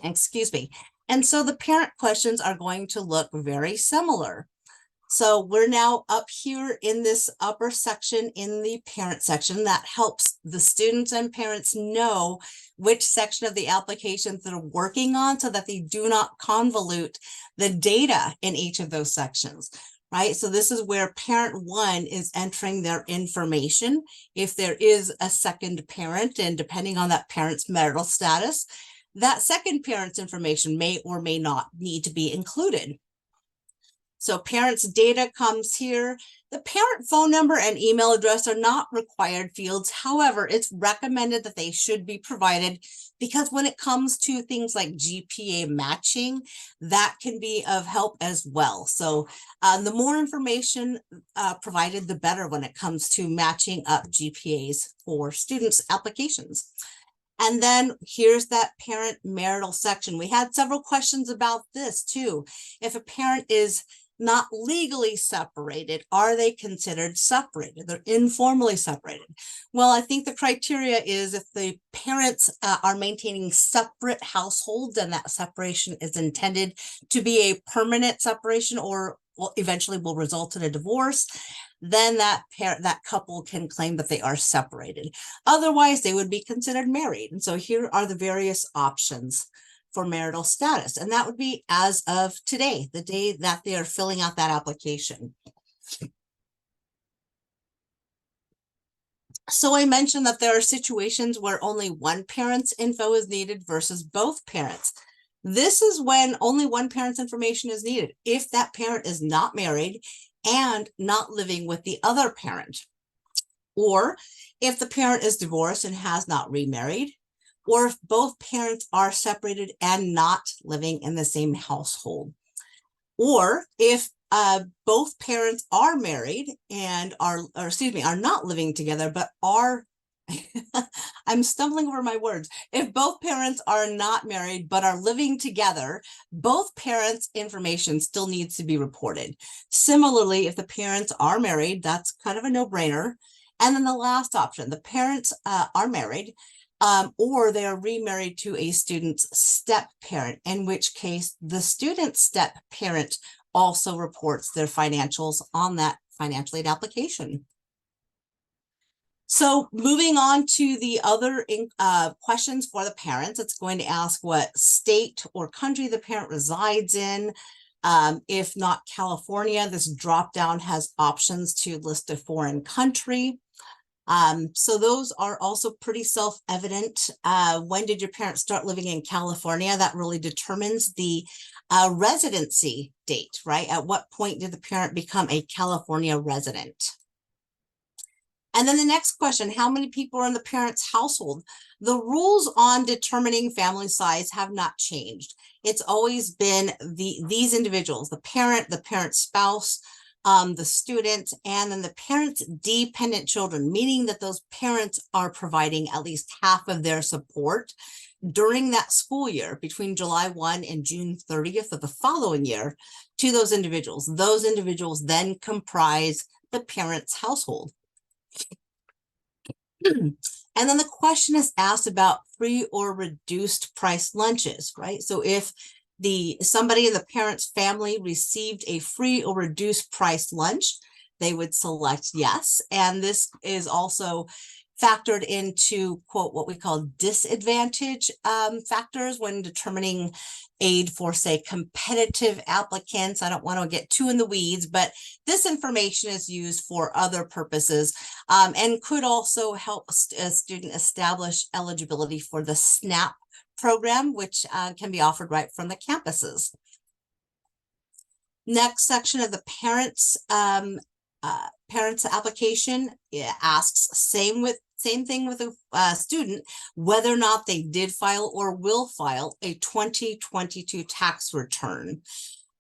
excuse me. And so the parent questions are going to look very similar. So we're now up here in this upper section in the parent section that helps the students and parents know which section of the application they're working on, so that they do not convolute the data in each of those sections. Right, so this is where parent 1 is entering their information. If there is a second parent, and depending on that parent's marital status, that second parent's information may or may not need to be included. So parents' data comes here. The parent phone number and email address are not required fields. However, it's recommended that they should be provided, because when it comes to things like GPA matching, that can be of help as well. So the more information provided, the better when it comes to matching up GPAs for students' applications. And then here's that parent marital section. We had several questions about this too. If a parent is not legally separated, are they considered separated? They're informally separated. Well, I think the criteria is if the parents are maintaining separate households, and that separation is intended to be a permanent separation, or eventually will result in a divorce, then that couple can claim that they are separated. Otherwise, they would be considered married. And so here are the various options for marital status. And that would be as of today, the day that they are filling out that application. So I mentioned that there are situations where only one parent's info is needed versus both parents. This is when only one parent's information is needed if that parent is not married and not living with the other parent, or if the parent is divorced and has not remarried, or if both parents are separated and not living in the same household, or if both parents are married and are not living together, but are I'm stumbling over my words. If both parents are not married but are living together, both parents' information still needs to be reported. Similarly, if the parents are married, that's kind of a no-brainer. And then the last option, the parents are married, or they are remarried to a student's step parent, in which case the student's step parent also reports their financials on that financial aid application. So moving on to the other questions for the parents, it's going to ask what state or country the parent resides in. If not California, this drop down has options to list a foreign country. So those are also pretty self-evident. When did your parents start living in California? That really determines the residency date, right? At what point did the parent become a California resident? And then the next question, how many people are in the parent's household? The rules on determining family size have not changed. It's always been these individuals, the parent's spouse, the student, and then the parent's dependent children, meaning that those parents are providing at least half of their support during that school year between July 1 and June 30th of the following year to those individuals. Those individuals then comprise the parent's household. And then the question is asked about free or reduced price lunches, right? So if somebody in the parent's family received a free or reduced price lunch, they would select yes. And this is also factored into, quote, what we call disadvantage factors when determining aid for, say, competitive applicants. I don't want to get too in the weeds, but this information is used for other purposes and could also help a student establish eligibility for the SNAP program, which can be offered right from the campuses. Next section of the parents application, it asks same thing with a student, whether or not they did file or will file a 2022 tax return.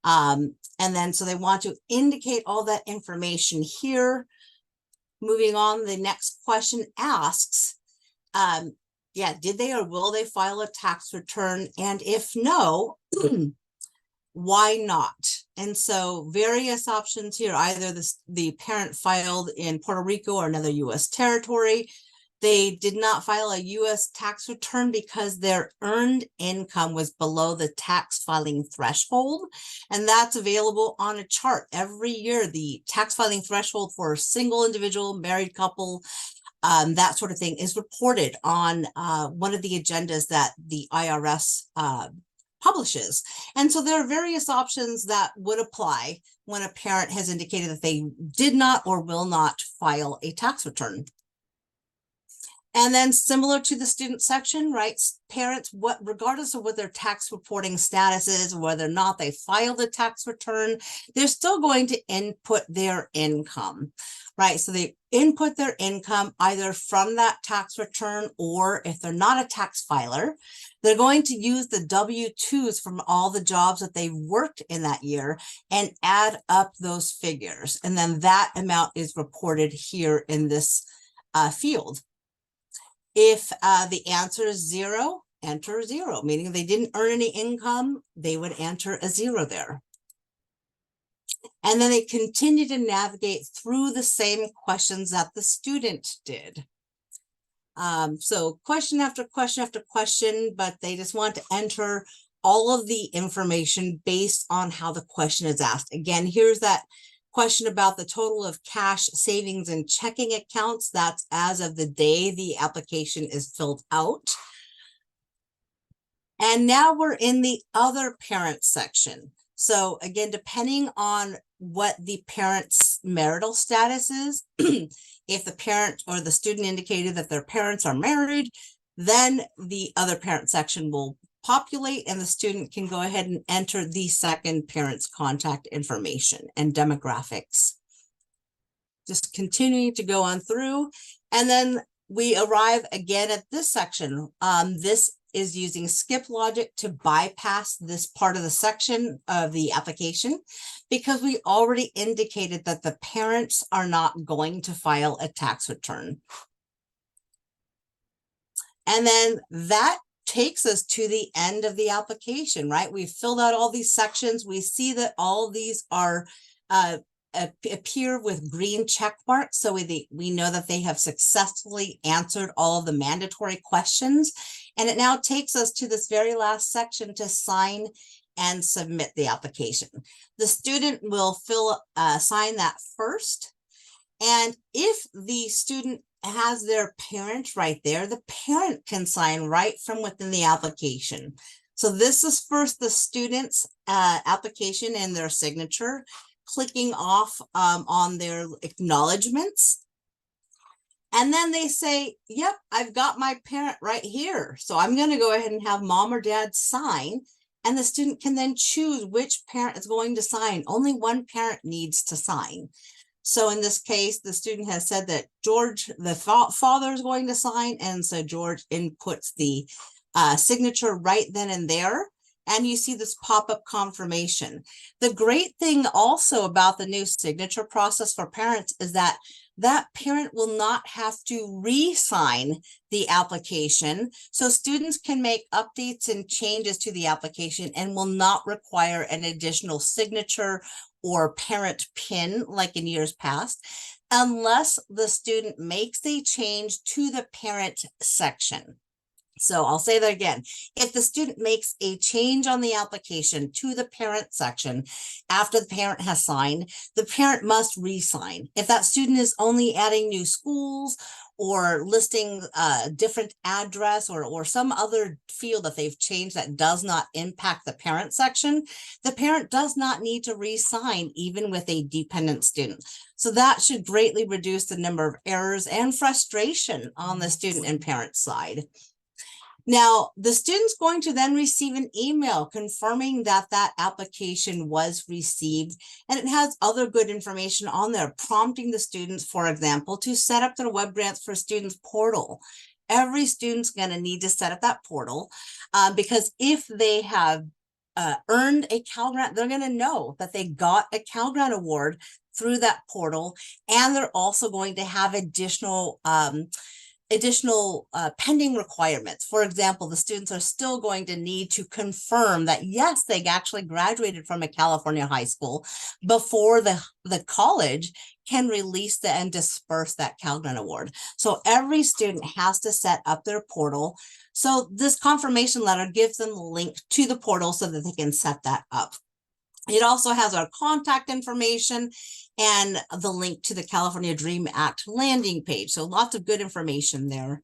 And then so they want to indicate all that information here. Moving on, the next question asks, did they or will they file a tax return? And if no, why not? And so various options here, either the parent filed in Puerto Rico or another U.S. territory. They did not file a U.S. tax return because their earned income was below the tax filing threshold. And that's available on a chart every year. The tax filing threshold for a single individual, married couple, that sort of thing is reported on one of the agendas that the IRS publishes. And so there are various options that would apply when a parent has indicated that they did not or will not file a tax return. And then similar to the student section, right? Parents, regardless of what their tax reporting status is, whether or not they filed a tax return, they're still going to input their income, right? So they input their income either from that tax return, or if they're not a tax filer, they're going to use the W-2s from all the jobs that they've worked in that year and add up those figures. And then that amount is reported here in this field. If the answer is 0, enter 0, meaning they didn't earn any income, they would enter a 0 there. And then they continue to navigate through the same questions that the student did. So question after question after question, but they just want to enter all of the information based on how the question is asked. Again, here's that question about the total of cash, savings, and checking accounts. That's as of the day the application is filled out. And now we're in the other parent section. So again, depending on what the parent's marital status is. If the parent or the student indicated that their parents are married, then the other parent section will populate and the student can go ahead and enter the second parent's contact information and demographics. Just continuing to go on through, and then we arrive again at this section. This is using skip logic to bypass this part of the section of the application because we already indicated that the parents are not going to file a tax return. And then that takes us to the end of the application, right? We've filled out all these sections. We see that all of these are appear with green check marks. So we know that they have successfully answered all of the mandatory questions. And it now takes us to this very last section to sign and submit the application. The student will sign that first. And if the student has their parent right there, the parent can sign right from within the application. So this is first the student's application and their signature, clicking off on their acknowledgements. And then they say, yep, I've got my parent right here. So I'm going to go ahead and have mom or dad sign. And the student can then choose which parent is going to sign. Only one parent needs to sign. So in this case, the student has said that George, the father, is going to sign. And so George inputs the signature right then and there. And you see this pop-up confirmation. The great thing also about the new signature process for parents is that that parent will not have to re-sign the application. So students can make updates and changes to the application and will not require an additional signature or parent PIN like in years past, unless the student makes a change to the parent section. So I'll say that again. If the student makes a change on the application to the parent section after the parent has signed, the parent must re-sign. If that student is only adding new schools or listing a different address or some other field that they've changed that does not impact the parent section, the parent does not need to re-sign even with a dependent student. So that should greatly reduce the number of errors and frustration on the student and parent side. Now, the student's going to then receive an email confirming that that application was received, and it has other good information on there, prompting the students, for example, to set up their Web Grants for Students portal. Every student's going to need to set up that portal because if they have earned a Cal Grant, they're going to know that they got a Cal Grant award through that portal, and they're also going to have additional pending requirements. For example, the students are still going to need to confirm that, yes, they actually graduated from a California high school before the college can release and disperse that Cal Grant award. So every student has to set up their portal. So this confirmation letter gives them the link to the portal so that they can set that up. It also has our contact information and the link to the California Dream Act landing page. So lots of good information there.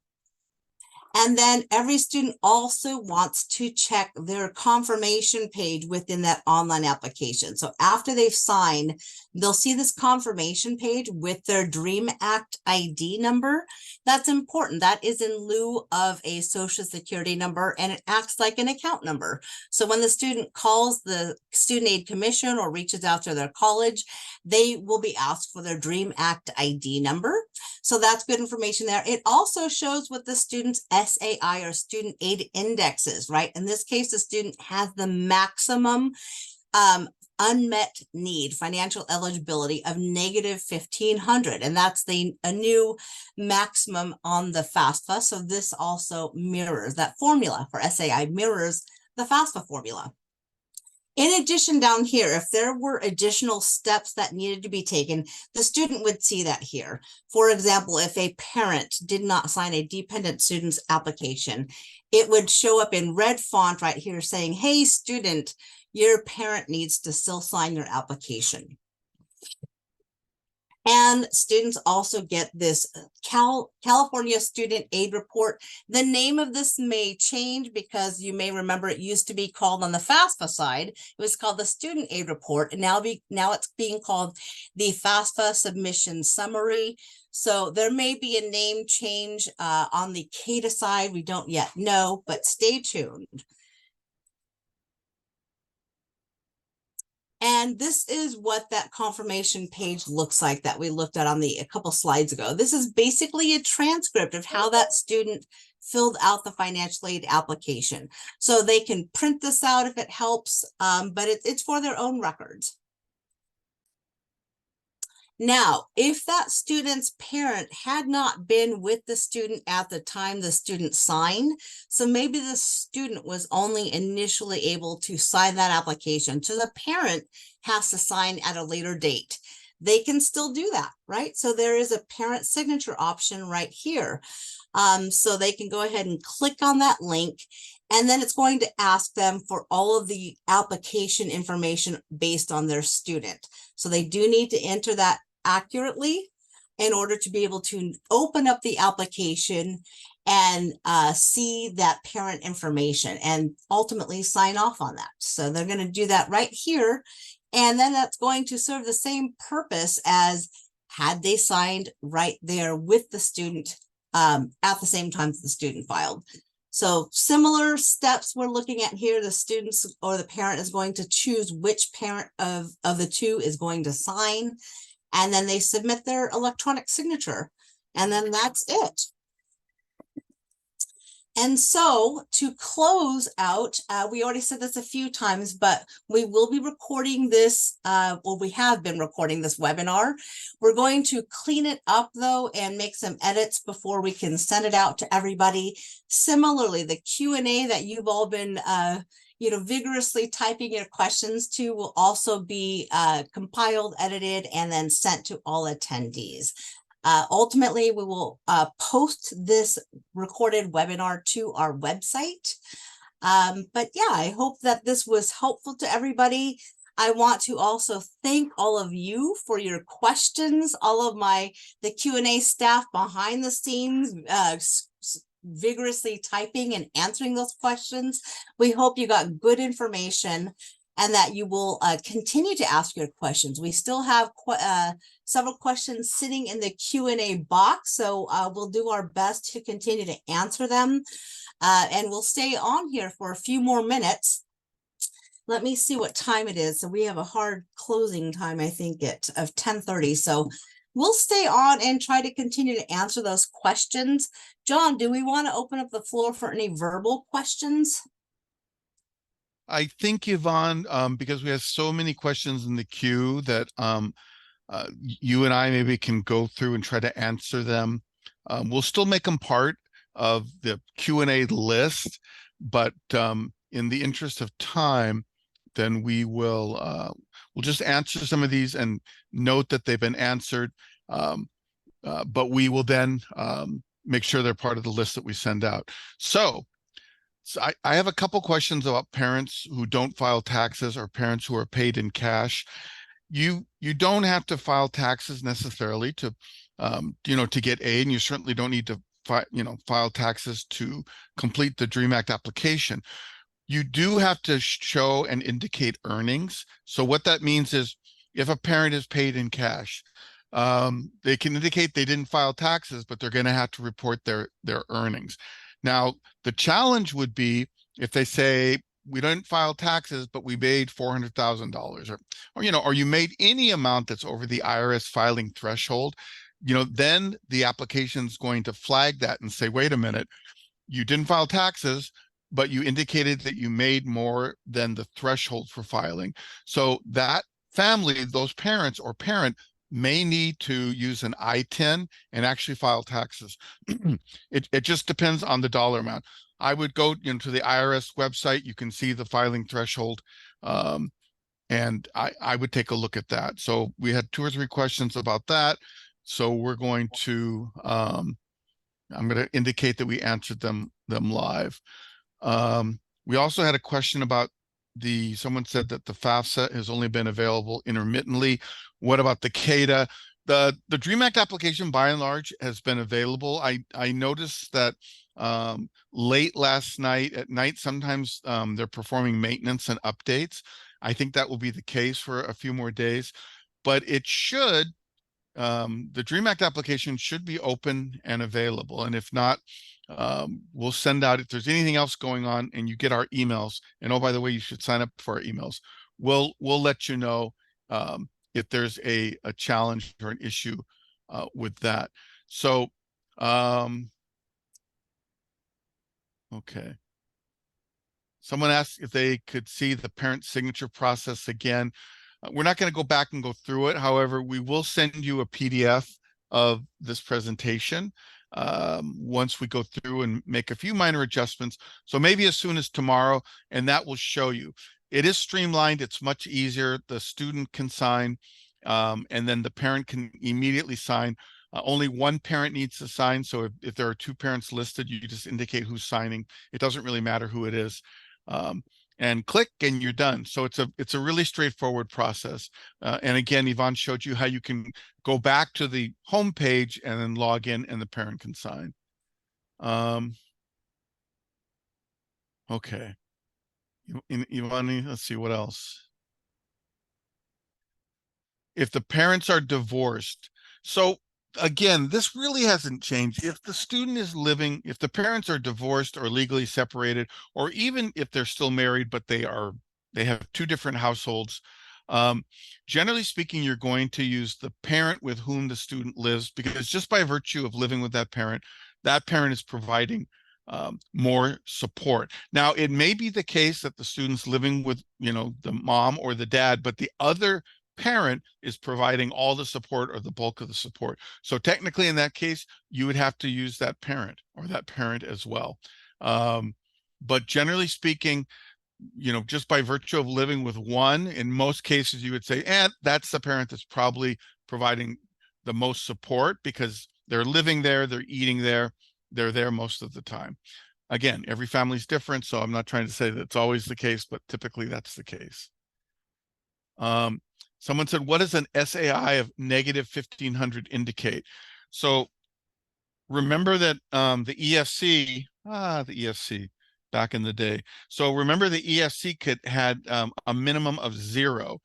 And then every student also wants to check their confirmation page within that online application. So after they've signed, they'll see this confirmation page with their Dream Act ID number. That's important. That is in lieu of a Social Security number, and it acts like an account number. So when the student calls the Student Aid Commission or reaches out to their college, they will be asked for their Dream Act ID number. So that's good information there. It also shows what the student's SAI or student aid index is, right? In this case, the student has the maximum unmet need, financial eligibility of negative 1,500. And that's a new maximum on the FAFSA. So this also mirrors that formula for SAI, mirrors the FAFSA formula. In addition, down here, if there were additional steps that needed to be taken, the student would see that here. For example, if a parent did not sign a dependent student's application, it would show up in red font right here saying, hey, student, your parent needs to still sign your application. And students also get this California Student Aid Report. The name of this may change because you may remember it used to be called on the FAFSA side. It was called the Student Aid Report, and now it's being called the FAFSA Submission Summary. So there may be a name change on the CADA side. We don't yet know, but stay tuned. And this is what that confirmation page looks like that we looked at on a couple slides ago. This is basically a transcript of how that student filled out the financial aid application. So they can print this out if it helps, but it's for their own records. Now, if that student's parent had not been with the student at the time the student signed, so maybe the student was only initially able to sign that application, so the parent has to sign at a later date. They can still do that, right? So there is a parent signature option right here. So they can go ahead and click on that link, and then it's going to ask them for all of the application information based on their student. So they do need to enter that accurately in order to be able to open up the application and see that parent information and ultimately sign off on that. So they're going to do that right here. And then that's going to serve the same purpose as had they signed right there with the student at the same time that the student filed. So similar steps we're looking at here. The students or the parent is going to choose which parent of the two is going to sign, and then they submit their electronic signature, and then that's it. And so to close out, we already said this a few times, but we will be recording this, well, we have been recording this webinar. We're going to clean it up though and make some edits before we can send it out to everybody. Similarly, the Q&A that you've all been vigorously typing your questions to will also be compiled, edited, and then sent to all attendees. Ultimately, we will post this recorded webinar to our website. But yeah, I hope that this was helpful to everybody. I want to also thank all of you for your questions, all of the Q&A staff behind the scenes, vigorously typing and answering those questions. We hope you got good information and that you will continue to ask your questions. We still have several questions sitting in the Q&A box, so we'll do our best to continue to answer them. And we'll stay on here for a few more minutes. Let me see what time it is. So we have a hard closing time, I think, of 10:30. So we'll stay on and try to continue to answer those questions. John, do we want to open up the floor for any verbal questions? I think, Yvonne, because we have so many questions in the queue that you and I maybe can go through and try to answer them. We'll still make them part of the Q&A list, but in the interest of time, then we'll just answer some of these and note that they've been answered. But we will then make sure they're part of the list that we send out. So I have a couple questions about parents who don't file taxes or parents who are paid in cash. You don't have to file taxes necessarily to to get aid, and you certainly don't need to file taxes to complete the DREAM Act application. You do have to show and indicate earnings. So what that means is if a parent is paid in cash, they can indicate they didn't file taxes, but they're going to have to report their earnings. Now, the challenge would be if they say, we didn't file taxes, but we made $400,000, or you made any amount that's over the IRS filing threshold, then the application is going to flag that and say, wait a minute, you didn't file taxes, but you indicated that you made more than the threshold for filing. So that family, those parents or parent may need to use an I-10 and actually file taxes. It just depends on the dollar amount. I would go to the IRS website. You can see the filing threshold, and I would take a look at that. So we had 2 or 3 questions about that. So we're going to, I'm going to indicate that we answered them live. We also had a question about someone said that the FAFSA has only been available intermittently. What about the CADA? The Dream Act application by and large has been available. I noticed that late last night at night, sometimes they're performing maintenance and updates. I think that will be the case for a few more days, but it should, the Dream Act application should be open and available. And if not, we'll send out, if there's anything else going on and you get our emails, and oh, by the way, you should sign up for our emails. We'll let you know if there's a challenge or an issue with that. So, okay. Someone asked if they could see the parent signature process again. We're not going to go back and go through it. However, we will send you a PDF of this presentation once we go through and make a few minor adjustments. So maybe as soon as tomorrow, and that will show you. It is streamlined. It's much easier. The student can sign, and then the parent can immediately sign. Only one parent needs to sign. So if there are two parents listed, you just indicate who's signing. It doesn't really matter who it is. And click and you're done. So it's a really straightforward process. And again, Yvonne showed you how you can go back to the home page and then log in and the parent can sign. Okay. Yvonne, let's see what else. If the parents are divorced. So again, this really hasn't changed. If the student is living, if the parents are divorced or legally separated, or even if they're still married, but they have two different households, generally speaking, you're going to use the parent with whom the student lives, because just by virtue of living with that parent is providing more support. Now, it may be the case that the student's living with, the mom or the dad, but the other parent is providing all the support or the bulk of the support. So technically in that case, you would have to use that parent or that parent as well. But generally speaking, just by virtue of living with one, in most cases, you would say, that's the parent that's probably providing the most support because they're living there, they're eating there, they're there most of the time. Again, every family is different, so I'm not trying to say that it's always the case, but typically that's the case. Someone said, what does an SAI of negative 1500 indicate? So remember that the EFC back in the day. So remember the EFC kit had a minimum of 0.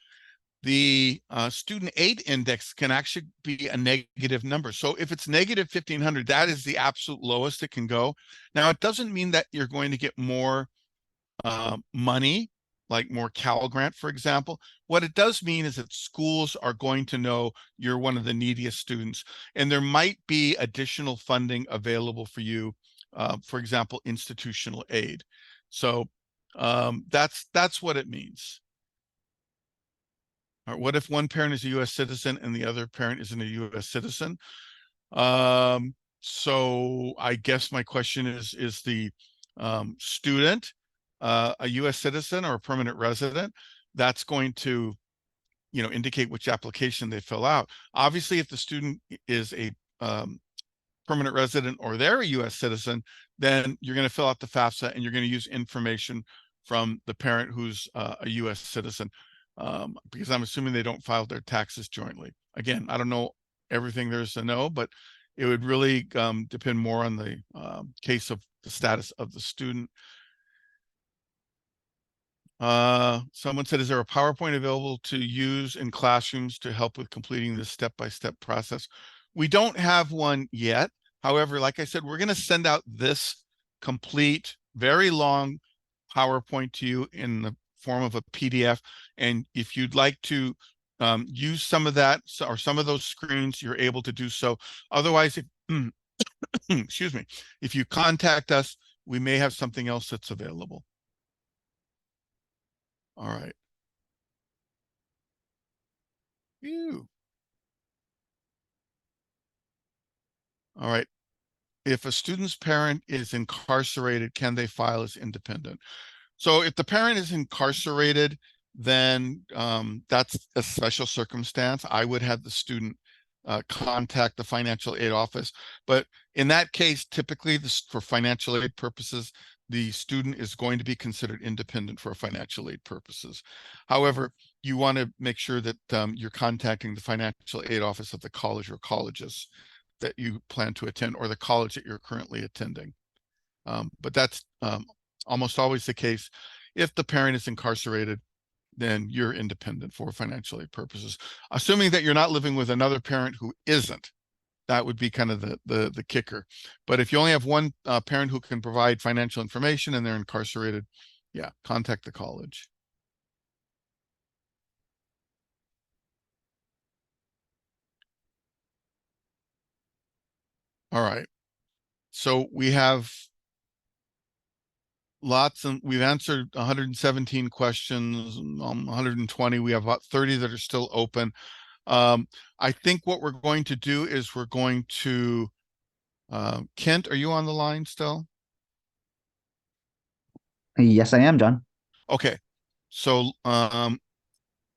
The student aid index can actually be a negative number. So if it's negative 1500, that is the absolute lowest it can go. Now, it doesn't mean that you're going to get more money, like more Cal Grant, for example. What it does mean is that schools are going to know you're one of the neediest students, and there might be additional funding available for you, for example, institutional aid. So that's what it means. All right, what if one parent is a U.S. citizen and the other parent isn't a U.S. citizen? So I guess my question is the student a U.S. citizen or a permanent resident? That's going to, indicate which application they fill out. Obviously, if the student is a permanent resident or they're a U.S. citizen, then you're going to fill out the FAFSA and you're going to use information from the parent who's a U.S. citizen, because I'm assuming they don't file their taxes jointly. Again, I don't know everything there is to know, but it would really depend more on the case of the status of the student. Someone said, is there a PowerPoint available to use in classrooms to help with completing this step-by-step process? We don't have one yet. However, like I said, we're going to send out this complete, very long PowerPoint to you in the form of a PDF. And if you'd like to use some of that or some of those screens, you're able to do so. Otherwise, excuse me, if you contact us, we may have something else that's available. All right. Phew. All right. If a student's parent is incarcerated, can they file as independent? So if the parent is incarcerated, then that's a special circumstance. I would have the student contact the financial aid office. But in that case, typically for financial aid purposes, the student is going to be considered independent for financial aid purposes. However, you want to make sure that you're contacting the financial aid office of the college or colleges that you plan to attend, or the college that you're currently attending. But that's almost always the case. If the parent is incarcerated, then you're independent for financial aid purposes. Assuming that you're not living with another parent who isn't, that would be kind of the kicker. But if you only have one parent who can provide financial information and they're incarcerated, yeah, contact the college. All right. So we have lots, and we've answered 117 questions, 120. We have about 30 that are still open. I think what we're going to do is we're going to, Kent, are you on the line still? Yes, I am, John. Okay. So